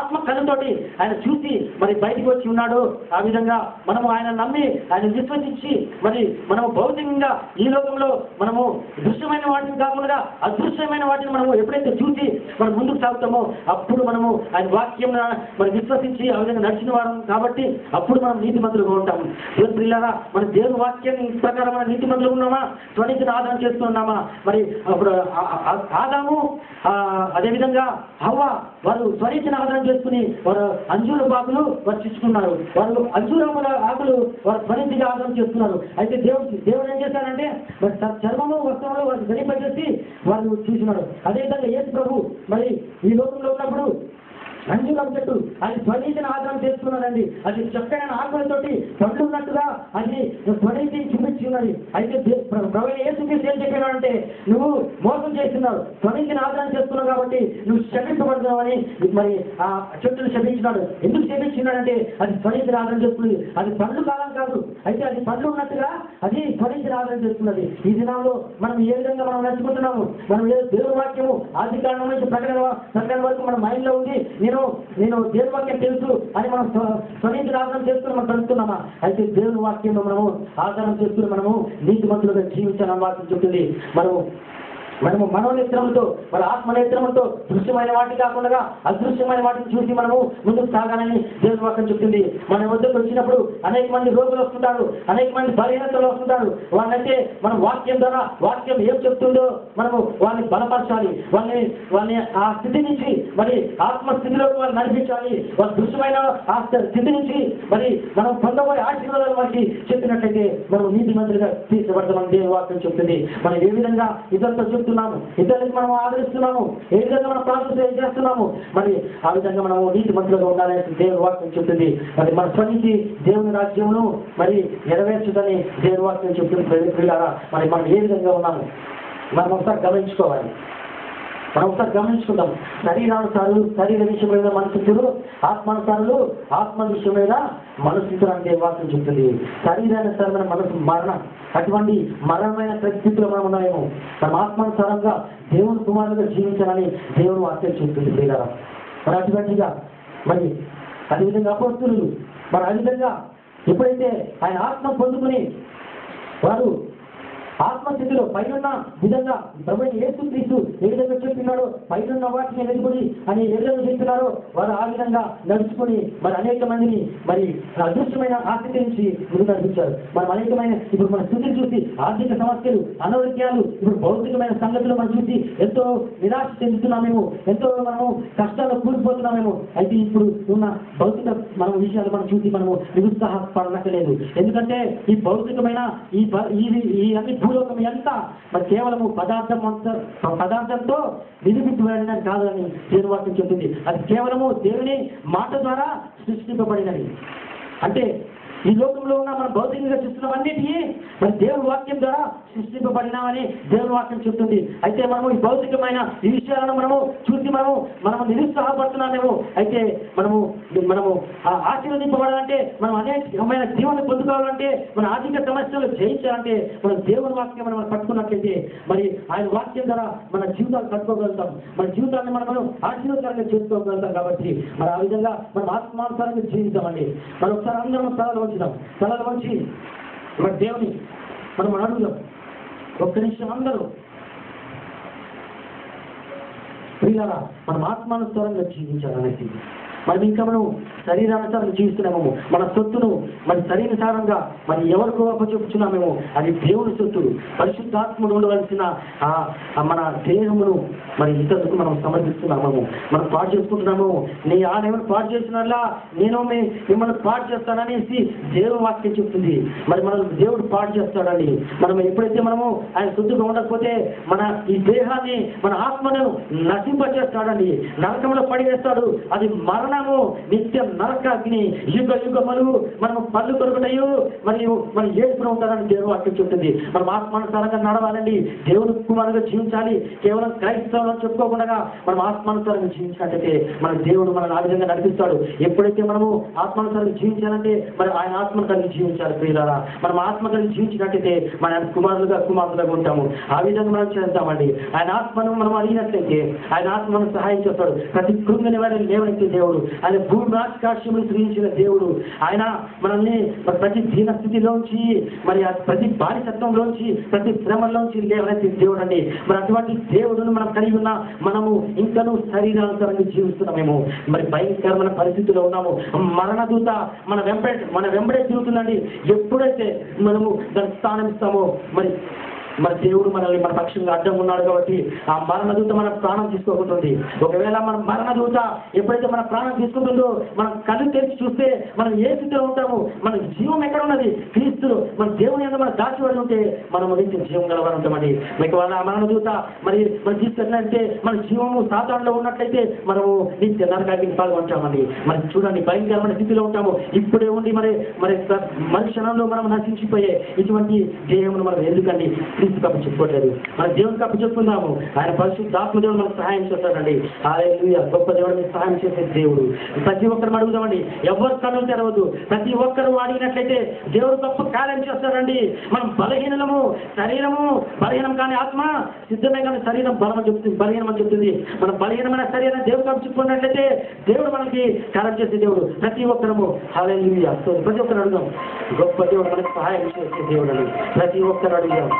ఆత్మ కళతో ఆయన చూసి మరి బయటికి వచ్చి ఉన్నాడు. ఆ విధంగా మనము ఆయన నమ్మి ఆయన విశ్వసించి మరి మనము భౌతికంగా ఈ లోకంలో మనము దృశ్యమైన వాటిని కాకుండా అదృశ్యమైన వాటిని మనము ఎప్పుడైతే చూసి మనం ముందుకు సాగుతామో అప్పుడు మనము ఆయన వాక్యం మరి విశ్వసించి ఆ విధంగా నడిచిన వారం కాబట్టి అప్పుడు మనం నీతిమంతులుగా ఉంటాము. దేవుని పిల్లలారా మన దేవుని వాక్యం ప్రకారం మన నీతిమంతులు ఉన్నామా, స్వనీతిని ఆధారం చేస్తున్నామా? మరి అప్పుడు ఆదాము అదేవిధంగా హవ్వ వారు స్వనీతిని ఆధారం చేసుకుని వారు అంజూర బాకులు వర్షించుకున్నారు. వారు అంజూరముల ఆకులు వారు స్వనీతిగా ఆధారం చేస్తున్నారు. అయితే దేవుడు ఏం చేశారంటే మరి చర్మము వస్త్రంలో వారు వెలిపజేసి వారు చూసినాడు. అదేవిధంగా యేసు ప్రభు మరి ఈ లోకంలో ఉన్నప్పుడు అంజూరం చెట్టు అది స్వనీతిని ఆధారం చేసుకున్నారండి. అది చక్కైన ఆకులతోటి పండ్లు ఉన్నట్టుగా అది స్వనీతిని చూపించి ఉన్నది. అయితే ప్రభు యేసుక్రీస్తు ఏం చెప్పినాడంటే నువ్వు మోసం చేస్తున్నావు, స్వనీతిని ఆధారం చేసుకున్నావు కాబట్టి నువ్వు శపించబడుతున్నావని మరి ఆ చెట్టును శపించినాడు. ఎందుకు శపించినాడంటే అది స్వనీతిని ఆధారం చేసుకున్నది. అది పండ్లు కాలం కాదు, అయితే అది పండ్లు ఉన్నట్టుగా అది స్వనీతిని ఆధారం చేసుకున్నది. ఈ దినాల్లో మనం ఏ విధంగా మనం నడుచుకుంటున్నాము, మనం దేవుని వాక్యము ఆది కారణం నుంచి ప్రకటన వరకు మన మైండ్ లో ఉంది. నేను దేవుని వాక్యం తెలుసు అని మనం స్వనీతిని ఆధారం చేసుకుని మనం చదువుతున్నామా? అయితే దేవుని వాక్యంలో మనము ఆధారం చేసుకుని మనము నీతిమంతులుగా జీవించాలని వాక్యం చెప్తుంది. మనము మనోనేత్రములతో మన ఆత్మనేత్రములతో దృశ్యమైన వాటి కాకుండా అదృశ్యమైన వాటిని చూసి మనము ముందుకు సాగాలని దేవుని వాక్యం చెప్తుంది. మన వద్దకు వచ్చినప్పుడు అనేక మంది రోగులు వస్తుంటారు, అనేక మంది బలహీనతలు వస్తుంటారు. వాళ్ళంటే మనం వాక్యం ద్వారా వాక్యం ఏం చెప్తుందో మనము వాళ్ళని బలపరచాలి, వాళ్ళని ఆ స్థితి నుంచి మరి ఆత్మస్థితిలోకి వాళ్ళు నడిపించాలి. వాళ్ళ దృశ్యమైన ఆ స్థితి నుంచి మరి మనం పొందబోయే ఆశీర్వాదాలు వారికి చెప్పినట్లయితే మనం నీతిమంతులుగా తీర్చబడతామని దేవుని వాక్యం చెప్తుంది. మనం ఏ విధంగా ఇతరులతో చెప్తున్నాము, ఇతరులకు మనం ఆదరిస్తున్నాము, ఏ విధంగా మనం ప్రార్థన చేస్తున్నాము, మరి ఆ విధంగా మనము నీతిమంతులుగా ఉండాలని దేవుని వాక్యం చెప్తుంది. మరి మన స్వనీతి దేవుని రాజ్యమును మరి నెరవేర్చుదని దేవుని వాక్యం చెప్తుంది. ప్రియులారా మరి మనం ఏ విధంగా ఉన్నాము మనం ఒకసారి గమనించుకోవాలి. మనం ఒకసారి గమనించుకుందాం. శరీరానుసారులు శరీర విషయం మీద మనసుతులు, ఆత్మానుసారులు ఆత్మ విషయం మీద మనసుతులు అంటే వాక్యం చెప్తుంది. శరీరానుసారమైన మనసు మరణం, అటువంటి మరణమైన పరిస్థితిలో మనం ఉన్నామేమో. మనం ఆత్మానుసారంగా దేవుని కుమారులుగా జీవించాలని దేవుని వాక్యం చెప్తుంది. ప్రియులారా మరి అటువంటిగా మరి అదేవిధంగా అపోస్తులు మరి ఆ విధంగా ఎప్పుడైతే ఆయన ఆత్మ పొందుకుని వారు ఆత్మస్థితిలో పైనున్న విధంగా ప్రభు యేసుక్రీస్తు ఏ విధంగా చెప్తున్నాడో పైనున్న వాటిని వెలుగుడి అని ఏ విధంగా చెప్తున్నారో వారు ఆ విధంగా నడుచుకుని మరి అనేక మందిని మరి అదృష్టమైన ఆసక్తి నుంచి ముందు నడిపించారు. మనం అనేకమైన ఇప్పుడు మన స్థితిని చూసి ఆర్థిక సమస్యలు, అనారోగ్యాలు, ఇప్పుడు భౌతికమైన సంగతులు మనం చూసి ఎంతో నిరాశ చెందుతున్నామేమో, ఎంతో మనము కష్టాల్లో కూలిపోతున్నామేమో. అయితే ఇప్పుడు ఉన్న భౌతిక మనం విషయాలు మనం చూసి మనము నిరుత్సాహపడనక్కలేదు. ఎందుకంటే ఈ భౌతికమైన ఈ అన్ని భూలోకం ఎంత మరి కేవలము పదార్థంతో నిరూపించబడినది కాదని దేవుని వాక్యం చెప్తుంది. అది కేవలము దేవుని మాట ద్వారా సృష్టింపబడినది. అంటే ఈ లోకంలో ఉన్న మన భౌతికంగా చూస్తున్నవన్నిటికీ మరి దేవుని వాక్యం ద్వారా సృష్టింపబడినామని దేవుని వాక్యం చెప్తుంది. అయితే మనము ఈ భౌతికమైన ఈ విషయాలను మనము చూసి మనము నిరుత్సాహపడుతున్నామేమో. అయితే మనము ఆశీర్వదింపబడాలంటే, మనం అనేకమైన జీవనం పొందుకోవాలంటే, మన ఆర్థిక సమస్యలు జయించాలంటే మనం దేవుని వాక్యం మనం పట్టుకున్నట్లయితే మరి ఆయన వాక్యం ద్వారా మన జీవితాలు కట్టుకోగలుగుతాం. మన జీవితాన్ని మనం ఆశీర్వాదకరంగా చేసుకోగలుగుతాం. కాబట్టి మరి ఆ విధంగా మనం ఆత్మానుసారంగా జీవితామండి. మనం ఒకసారి అందరం తలలు వంచి మరి దేవుని మనం అడుగుదాం. ఒక్క నిమిషం అందరూ ప్రియులారా, మనం ఆత్మానుసారంగా జీవించాలనేది మరి ఇంకా మనం శరీరానుసారంగా జీవిస్తున్నామేమో, మన సొత్తును మరి శరీరానుసారంగా మరి ఎవరికో అప్పచెప్పుచున్నామేమో. అది దేవుని సొత్తు. పరిశుద్ధాత్ముడు ఉండవలసిన మన దేహమును మరి ఇతరులకు మనం సమర్పిస్తున్నామేమో, మనం పాటు చేసుకుంటున్నామో. ఏమైనా పాటు చేసినట్లా నేను మిమ్మల్ని పాటు చేస్తాననేసి దేవుని వాక్యం చెప్తుంది. మరి మనం దేవుడు పాటు చేస్తాడని మనం ఎప్పుడైతే మనము ఆయన సొత్తుగా ఉండకపోతే మన ఈ దేహాన్ని, మన ఆత్మను నశింపచేస్తాడని, నరకంలో పడివేస్తాడు. అది మరణము, నిత్యం నరకాగ్ని, యుగ యుగములు మనము పళ్ళు కొరకుటయు మరియు మనం ఏడుపున ఉంటారని దేవుడు వాక్యం చెప్తుంది. మనం ఆత్మానుసారంగా నడవాలండి. దేవుని కుమారుగా జీవించాలి. కేవలం క్రైస్తవులను చెప్పుకోకుండా మనం ఆత్మానుసారంగా జీవించినట్టయితే మన దేవుడు మనల్ని ఆ విధంగా నడిపిస్తాడు. ఎప్పుడైతే మనము ఆత్మానుసారంగా జీవించాలంటే మరి ఆయన ఆత్మను కలిగి జీవించాలి. ప్రియులారా, మనం ఆత్మ కలిగి జీవించినట్టయితే మన కుమారులుగా ఉంటాము. ఆ విధంగా మనం చేస్తామండి. ఆయన ఆత్మను మనం అడిగినట్లయితే ఆయన ఆత్మ మనం సహాయం చేస్తాడు. ప్రతి కృంగని వారిని లేవనెత్తే దేవుడు, ఆయన భూమి ఆకాశములు సృజించిన దేవుడు. ఆయన మనల్ని ప్రతి దీనస్థితిలోంచి మరి ప్రతి బానిసత్వంలోంచి, ప్రతి శ్రమలోంచి లేవనెత్తే దేవుడు అండి. మరి అటువంటి దేవుడును మనం కలిగి ఉన్న మనము ఇంకనూ శరీరానుసారంగా జీవిస్తున్నామేమో. మరి భయంకరమైన పరిస్థితిలో ఉన్నాము. మరణదూత మన వెంబడే తిరుగుతుందండి. ఎప్పుడైతే మనము దానికి స్థానం ఇస్తామో మరి దేవుడు మనల్ని మన పక్షంగా అడ్డం ఉన్నాడు. కాబట్టి ఆ మరణదూత మన ప్రాణం తీసుకోకుంటుంది. ఒకవేళ మన మరణదూత ఎప్పుడైతే మన ప్రాణం తీసుకుంటుందో మనం కళ్ళు తెరిచి చూస్తే మనం ఏ స్థితిలో ఉంటాము, మన జీవం ఎక్కడ ఉన్నది, క్రీస్తులో మన దేవుని యొక్క మనం దాచిపడి ఉంటే మనము నిత్య జీవం గలవారు ఉంటామండి. మీకు వాళ్ళ మరణదూత మరి తీసుకెళ్ళినంటే మన జీవము సాతానులో ఉన్నట్లయితే మనము నిత్య నరకాగ్నికి పాల్గొంటామండి. మరి చూడండి, భయంకరమైన స్థితిలో ఉంటాము. ఇప్పుడే ఉండి మరి క్షణంలో మనం నశించిపోయే ఇటువంటి దేహమును మనం ఎందుకండి క్రీస్తు కప్పు చెప్పుకోలేదు. మన దేవుని కప్పు చెప్పుకుందాము. ఆయన పరిశుద్ధాత్మ దేవుడు మనకు సహాయం చేస్తాడండి. హల్లెలూయా. గొప్ప దేవుడు మీకు సహాయం చేసే దేవుడు. ప్రతి ఒక్కరు అడుగుదామండి. ఎవరు కన్నులు తెరవద్దు. ప్రతి ఒక్కరు అడిగినట్లయితే దేవుడు గొప్ప కార్యం చేస్తాడండి. మనం బలహీనము, శరీరము బలహీనం కానీ ఆత్మ సిద్ధమే కానీ శరీరం బలహీనం అని చెప్తుంది. మనం బలహీనమైన శరీరం దేవుడు కప్పు చెప్పుకున్నట్లయితే దేవుడు మనకి కార్యం చేసే దేవుడు. ప్రతి ఒక్కరము హల్లెలూయా. ప్రతి ఒక్కరు అడుగుదాం. గొప్ప దేవుడు మనకు సహాయం చేసే దేవుడు అని ప్రతి ఒక్కరు అడుగుదాం.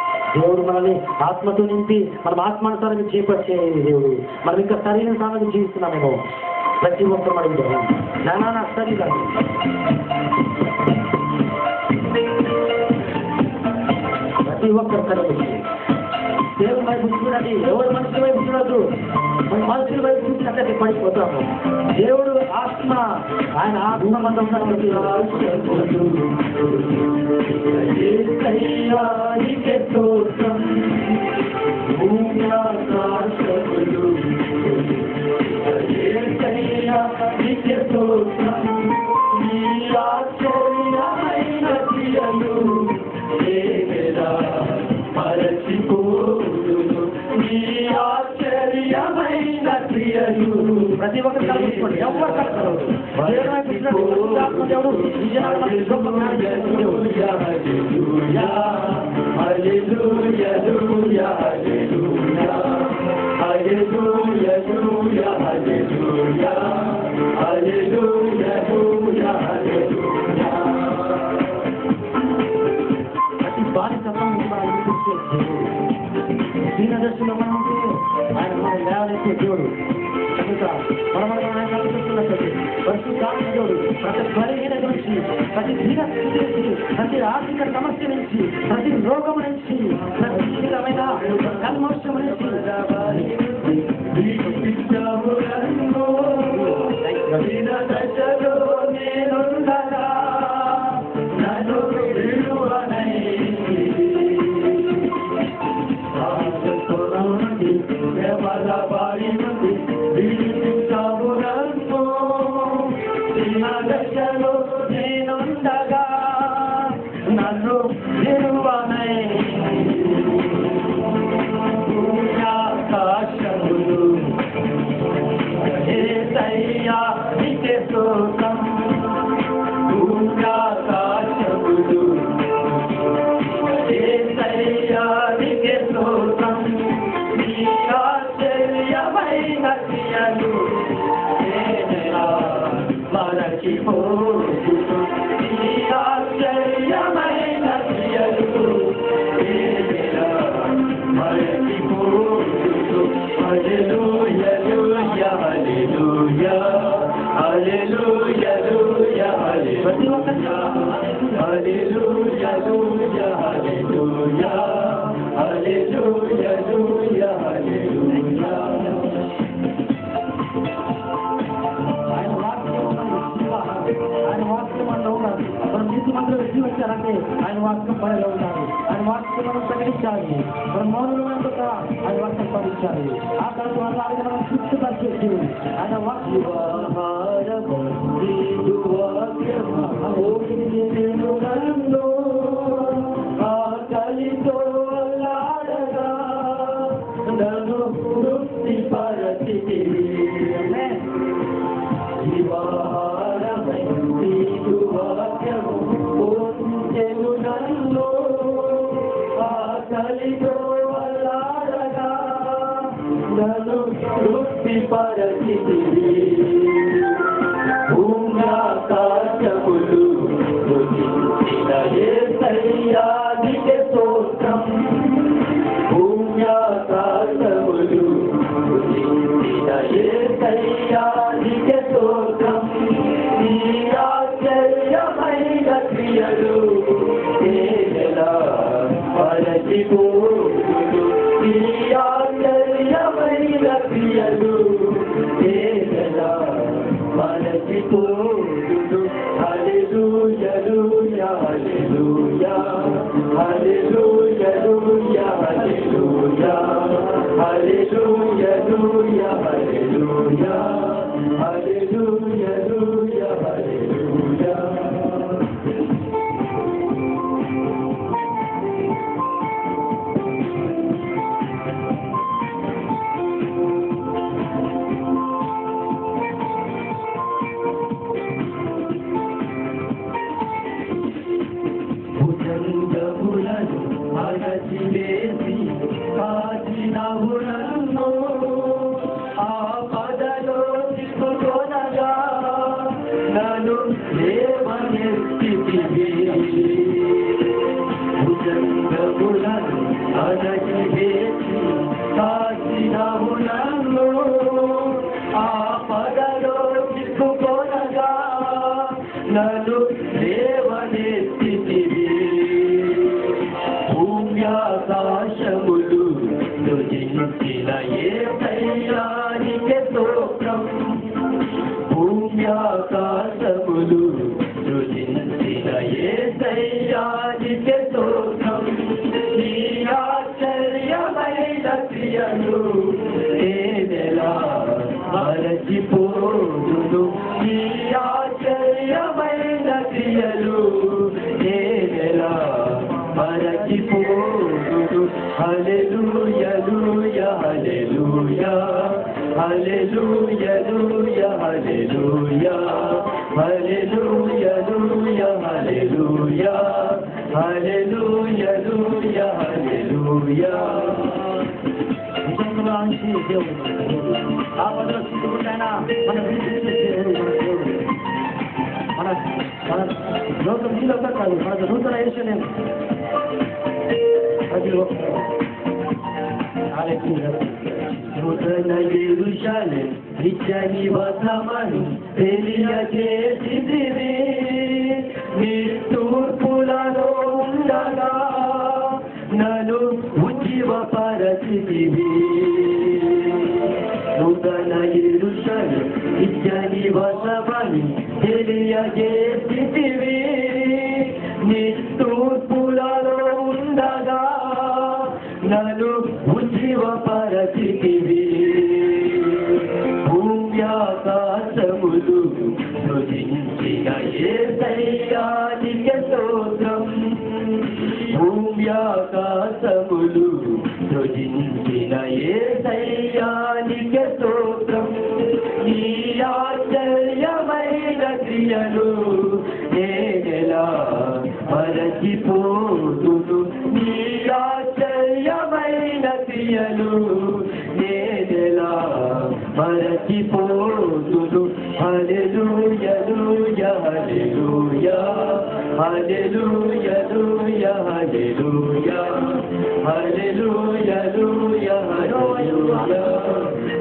దేవుడు మనల్ని ఆత్మతో నింపి మనం ఆత్మానుసారంగా చేపట్టే దేవుడు. మనం ఇంకా శరీరం సాధనగా జీవిస్తున్నామేమో. ప్రతి ఒక్కరు అడుగుదాం. నానా శరీరం ప్రతి ఒక్కరు కలిగి దేవుని వైపు చూడండి. ఎవరు మనుషుల వైపు చూడద్దు. మన మనుషుల వైపు చూసినట్లయితే పడిపోతాము. దేవుడు ఆత్మ, ఆయన ఆత్మ మందం ప్రతి ఒక్కరు కలుపుకోండి. ఎవరు కలుపుకోండి. చేస్తున్నాం మనం ఆయన మనం లేవనెత్తే దేవుడు కనుక మనం ఆయన ఆలోచిస్తున్నట్టు పరిశుద్ధాత్మ దేవుడు ప్రతి బలహీనత నుంచి ప్రతి ధీరస్థితి నుంచి ప్రతి ఆర్థిక సమస్య నుంచి ప్రతి రోగం నుంచి ప్రతి విధమైన కల్మోషం నుంచి నన్ను విడువనై ఆకాశములు ఏసయ్యా నీకే స్తోత్రం ఆకాశములు ఏసయ్యా నీకే స్తోత్రం నీ ఆశ్చర్యమైన క్రియలు మరచిపోదు నీ ఆశ్చర్యమైన క్రియలు మరచిపోదు హల్లెలూయా హల్లెలూయా హల్లెలూయా హల్లెలూయా ప్రతి ఒక్కరు హల్లెలూయా హల్లెలూయా హల్లెలూయా హల్లెలూయా హల్లెలూయా హల్లెలూయా ఆయన వాక్యం మనలో ఉన్నారు మనం నీతి మంత్రులు ఎత్తి వచ్చారంటే ఆయన వాక్యం పనిలో ఉన్నారు ఆయన వాక్యం మనం ప్రకటించాలి మనం మౌనంలో ఆయన వాక్యం పండించాలి ఆ తర్వాత వల్ల ఆయన మనం తృప్తిపరిచేసి ఆయన వాక్యం ఆకలితో లాడగా నన్ను తృప్తిపరచితివి ఆకలితో లాడగా నన్ను తృప్తిపరచితివి భూమ్యాకాశములు యేసయ్యా నీకే స్తోత్రం భూమ్యాకాశములు యేసయ్యా నీకే స్తోత్రం నీ ఆశ్చర్యమైన క్రియలు ఎలా మరచిపోదు నీ ఆశ్చర్యమైన క్రియలు ఎలా మరచిపోదు హల్లెలూయా హల్లెలూయా హల్లెలూయా హల్లెలూయా హల్లెలూయా హల్లెలూయా హల్లెలూయా హల్లెలూయా హల్లెలూయా భుజంగములను అరచివేసి కాచినవులను ఆ పదలో తీసుకొనగా నన్ను లేవనెత్తితివి భుజంగములను అరచివేసి కాచినవులను ఆ పదలో తీసుకొనగా నన్ను లేవనెత్తితివి భూమ్యాకాశములు సృజించిన యేసయ్యా నీకే స్తోత్రం భూమ్యాకాశములు సృజించిన యేసయ్యా నీకే స్తోత్రం నీ ఆశ్చర్యమైన క్రియలు నేనెలా మరచిపోదును నీ ఆశ్చర్యమైన క్రియలు నేనెలా మరచిపోదు హల్లెలూయా హల్లెలూయా హల్లెలూయా హల్లెలూయా హల్లెలూయా హల్లెలూయా హల్లెలూయా హల్లెలూయా నిజంగా దేవుడు ఆ పదలో స్థితికుంటైనా మన దేవుడు మన మన లోకం నీలోక కాదు మనకు నూతన ఏషలేము ప్రతి ఒక్కరు నూతన యెరూషలేం నిత్య నివాసమని తెలియజేసితివి. నీ తూర్పులలో ఉండగా నన్ను ఉజ్జీవపరచితివి. నూతన యెరూషలేం నిత్య నివాసమని తెలియజేసితివి. నీ తూర్పులలో ఉండగా నన్ను ఉజ్జీవపరచితివి. భూమ్యాకాశములు సృజించిన యేసయ్యా నీకే స్తోత్రం. భూమ్యాకాశములు సృజించిన యేసయ్యా నీకే స్తోత్రం. నీ ఆశ్చర్యమైన క్రియలు నేనెలా మరచిపోదును. నీ ఆశ్చర్యమైన క్రియలు నేనెలా మరచిపోదును. హల్లెలూయా హల్లెలూయా హల్లెలూయా హల్లెలూయా హల్లెలూయా హల్లెలూయా హల్లెలూయా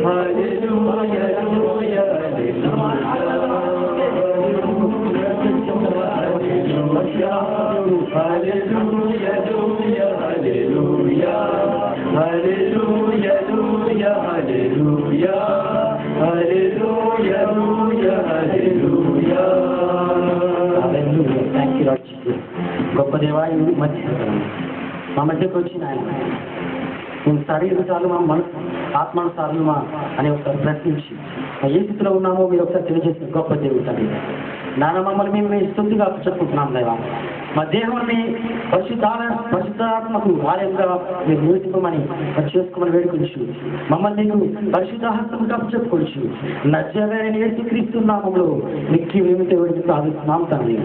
హల్లెలూయా హల్లెలూయా గొప్ప దేవాన్ని మర్చిపోతాను. మా మధ్యకు వచ్చిన ఆయన మేము శరీరాలు మా మనసు ఆత్మానుసారులు మా అని ఒకసారి ప్రశ్నించి ఏ స్థితిలో ఉన్నామో మీరు ఒకసారి తెలియజేసిన గొప్ప దేవుడు తండ్రి. నాన్న మమ్మల్ని మేము స్థుతిగా చెప్పుకుంటున్నాం దేవా. మా దేహాన్ని పరిశుద్ధాత్మకు ఆలయంగా మీరు నివసింపమని చేసుకోమని వేడుకొచ్చు. మమ్మల్ని నేను పరిశుద్ధాత్మగా చెప్పుకోవచ్చు. నచ్చగానే యేసుక్రీస్తు నామములో నిక్కి మేమితో వేడుకు సాధిస్తున్నాం తండ్రి.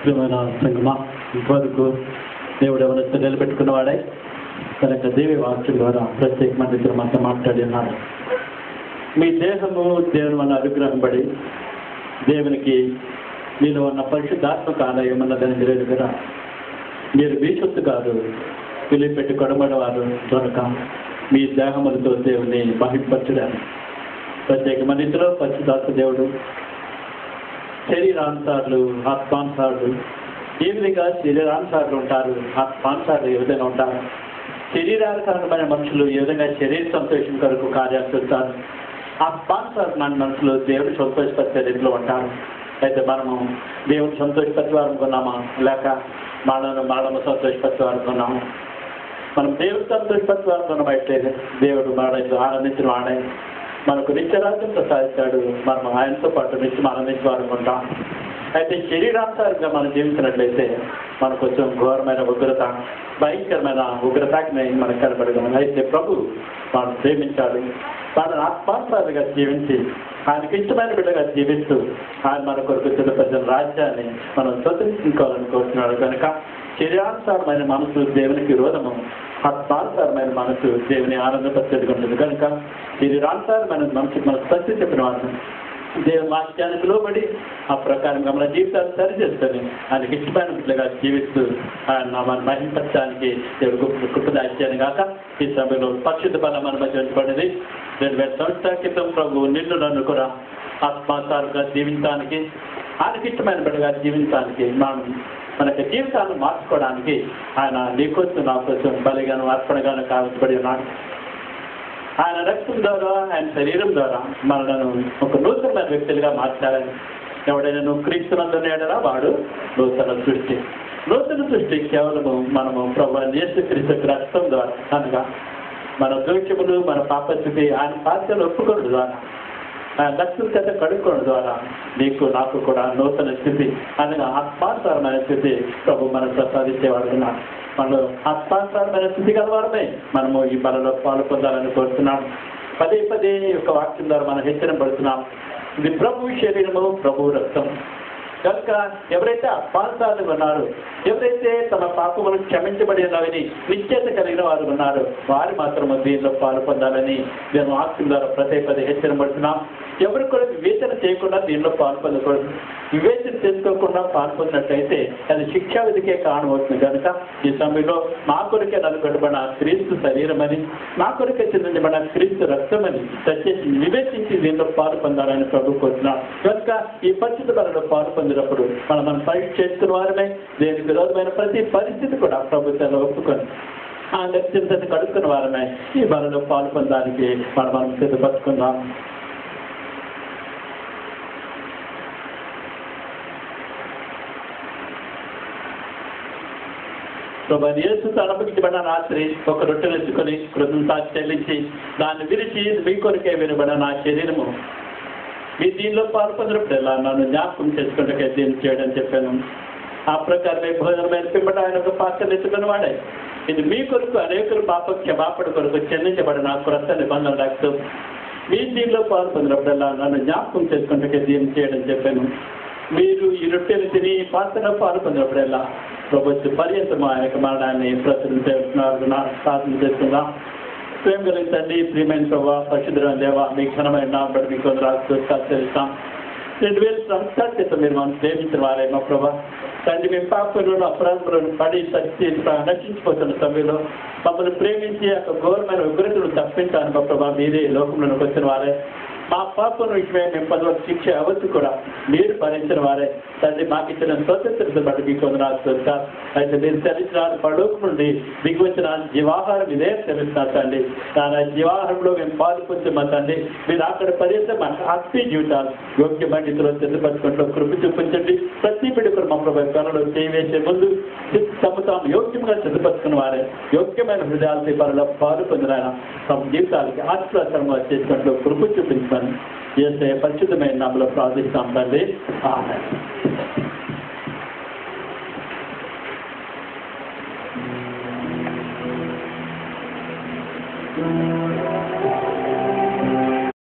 ప్రియమైన సంగమా, ఇంతవరకు దేవుడు ఎవరితో నిలబెట్టుకున్నవాడే కనుక దేవి వాక్యం ద్వారా ప్రత్యేకమైన రీతిలో మనతో మాట్లాడి ఉన్నారు. మీ దేహము దేవుని వల్ల అనుగ్రహం పడి దేవునికి మీలో ఉన్న పరిశుద్ధాత్మక ఆలయం అన్నదని తెలియదు కదా. మీరు బీచొత్తు కాదు, పిలిపెట్టి కొడబడవారు కనుక మీ దేహములతో దేవుని మహింపరచడానికి ప్రత్యేకమైన రీతిలో పరిశుద్ధాత్మ దేవుడు శరీరానుసారులు ఆత్మానుసారులు ఏ విధంగా శరీరానుసారులు ఉంటారు, ఆత్మానుసారులు ఏ విధంగా ఉంటారు. శరీరానుసారమైన మనుషులు ఏ విధంగా శరీర సంతోషం కొరకు కార్యాలు చేస్తారు. ఆత్మానుసారమైన మనుషులు దేవుడు సంతోషపరిచే రీతిలో ఉంటారు. అయితే మనము దేవుడు సంతోషపరచాలనుకున్నామా లేక మానము సంతోషపరచాలనుకున్నాము? మనం దేవుడు సంతోషపరచాలనుకున్నాం అయితే దేవుడు మనకు ఆనందించిన వాడే మనకు నిత్యరాజ్యం ప్రసాదిస్తాడు. మనం ఆయనతో పాటు నిత్యం ఆనందించాలనుకుంటాం. అయితే శరీరానుసారంగా మనం జీవించినట్లయితే మనకు కొంచెం ఘోరమైన ఉగ్రత, భయంకరమైన ఉగ్రతకి మనకు కనబడగలం. అయితే ప్రభు మనం ప్రేమించాలి, మనల్ని ఆత్మానుసారంగా జీవించి ఆయనకి ఇష్టమైన బిడ్డగా జీవిస్తూ ఆయన మన కొరకు సిద్ధపరిచిన రాజ్యాన్ని మనం స్వతంత్రించుకోవాలని కోరుతున్నాడు. కనుక శరీరానుసారమైన మనసు దేవునికి విరోధము, ఆత్మానుసారమైన మనసు దేవుని ఆనందపరిచేదిగా ఉంటుంది. కనుక శరీరానుసారమైన మనసుకి మనం సత్యం చెప్పిన వాళ్ళు దేవుని వాక్యానికి లోబడి ఆ ప్రకారంగా మన జీవితాలు సరిచేస్తుంది. ఆయనకి ఇష్టమైన బిడ్డగా జీవిస్తూ ఆయన నామాన్ని మహింపరచడానికి దేవుడు గొప్ప దాచ్యాన్ని కాక ఈ సమయంలో పరిశుద్ధ బలం మన మధ్య ఉంచబడింది. 2000 సంవత్సరాల క్రితం ప్రభు నిన్ను నన్ను కూడా ఆత్మానుసారంగా జీవించడానికి, ఆయనకి ఇష్టమైన బిడ్డగా జీవించడానికి, మనకి జీవితాలను మార్చుకోవడానికి ఆయన నీ కోసం నా కోసం బలిగాను అర్పణగాను కావలసిపడి ఉన్నాడు. ఆయన రక్తం ద్వారా ఆయన శరీరం ద్వారా మనలను ఒక నూతనమైన వ్యక్తులుగా మార్చాలని. ఎవడైనా నువ్వు క్రీస్తునందునేడరా వాడు నూతన సృష్టి. నూతన సృష్టి కేవలము మనము ప్రభువైన యేసుక్రీస్తు రక్తం ద్వారా అనగా మన దోషములు మన పాపస్థితి ఆయన పాత్రలు ఒప్పుకోవడం ద్వారా ఆయన రక్తం చేత కడుక్కోవడం ద్వారా నీకు నాకు కూడా నూతన స్థితి అనగా ఆత్మానుసారమైన స్థితి ప్రభు మనం ప్రసాదించేవాడు. మనలో ఆత్మానుసారమైన స్థితి గలవారమే మనము ఈ బలలో పాలు పొందాలని కోరుతున్నాం. పదే పదే యొక్క వాక్యం ద్వారా మనం హెచ్చరింపడుతున్నాం. ఇది ప్రభు శరీరము, ప్రభు రక్తం. కనుక ఎవరైతే ఆత్మానుసారులు ఉన్నారో, ఎవరైతే తమ పాపములు క్షమించబడినవని నిశ్చయత కలిగిన వారు ఉన్నారో వారు మాత్రము దీనిలో పాలు పొందాలని నేను వాక్యం ద్వారా పదే పదే హెచ్చరింపడుతున్నాం. ఎవరు కూడా వివేచన చేయకుండా దీనిలో పాల్పొందకూడదు. వివేచన చేసుకోకుండా పాల్పొందినట్లయితే అది శిక్షా విధికే కారణమవుతుంది. కనుక ఈ సమయంలో మా కొరకే నలుగొట్టబడిన క్రీస్తు శరీరమని, మా కొరకే చెందించబడిన క్రీస్తు రక్తమని దయచేసి వివేచించి దీనిలో పాలు పొందాలని ప్రభు కోరుతున్నాం. కనుక ఈ పరిస్థితి మనలో పాలు పొందినప్పుడు మనం పరీక్ష చేసుకున్న వారమే దేనికి విరోధమైన ప్రతి పరిస్థితి కూడా ప్రభుత్వాన్ని ఒప్పుకొని ఆ లక్ష్యంతో కడుక్కున్న వారమే ఈ బలలో పాలు పొందడానికి మనం సిద్ధపరుచుకుందాం. ప్రభు యేసు తలపగించబడిన రాత్రి ఒక రొట్టె వేసుకొని కృతజ్ఞత చెల్లించి దాన్ని విరిచి మీ కొరకే వినబడిన నా శరీరము మీ దీనిలో పాల్పొందినప్పుడల్లా నన్ను జ్ఞాపకం చేసుకుంటే దీన్ని చేయడం చెప్పాను. ఆ ప్రకారమే భోజనమైన పిమ్మట ఆయన ఒక పాత్ర ఎత్తుకుని వాడే ఇది మీ కొరకు అనేకులు క్షమాపణ కొరకు చెల్లించబడిన క్రొత్త నిబంధన రక్తం మీ దీనిలో పాల్పొందినప్పుడల్లా నన్ను జ్ఞాపకం చేసుకుంటే దీన్ని చేయడం చెప్పాను. మీరు ఈ రొట్టెలు తిని పాత్రలో పాల్పొందినప్పుడల్లా ప్రభుత్వ పర్యంతం ఆయన మరణాన్ని ప్రచురించేస్తున్నారు. ప్రార్థన చేసుకుందాం. ప్రేమ కలిగిన తండ్రి, ప్రియమైన ప్రభావ, పరిశుద్ధమైన దేవ, మీ ఘనమైన నామబడి మీకు తెలుస్తాం. 2000 సంవత్సరాల క్రితం మీరు మనం ప్రేమించిన వారేమో ప్రభా తండ్రి, మేము పాపంలో అపరాధంలో పడి సత్తి నశించిపోతున్న సమయంలో మమ్మల్ని ప్రేమించి ఆ ఘోరమైన ఉగ్రతను తప్పించాలని మా ప్రభా మీరే లోకంలోకి వచ్చిన వారే. మా పాపం విషయమే మేము పదవి శిక్ష అవచ్చు కూడా మీరు భరించిన వారే. తండ్రి, మాకు ఇచ్చిన స్వతంత్రత బట్టి మీకు వందనాలు. అయితే మీరు తెలిసిన పడోకు నుండి మీకు వచ్చిన జీవాహారం ఇదే తెలుస్తున్నారు తండ్రి. దాని జీవాహారంలో మేము పాల్పొందుమా తండ్రి. మీరు అక్కడ పర్యంతం మా ఆత్మీయ జీవితాలు యోగ్య పండితులు సిద్ధపరచుకుంటూ కృప చూపించండి. ప్రతి బిడ్డ కూడా మా ప్రభావ త్వరలో చేయవేసే ముందు తాము యోగ్యంగా సిద్ధపరచుకున్న వారే యోగ్యమైన హృదయాలతో పనుల పాలు పొందిన తమ జీవితాలకి ఆశీర్వాదంగా చేసుకుంటూ కృప చూపించమని యేసయ్య పరిశుద్ధమైన నామములో ప్రార్థిస్తాం తండ్రి. ఆమేన్.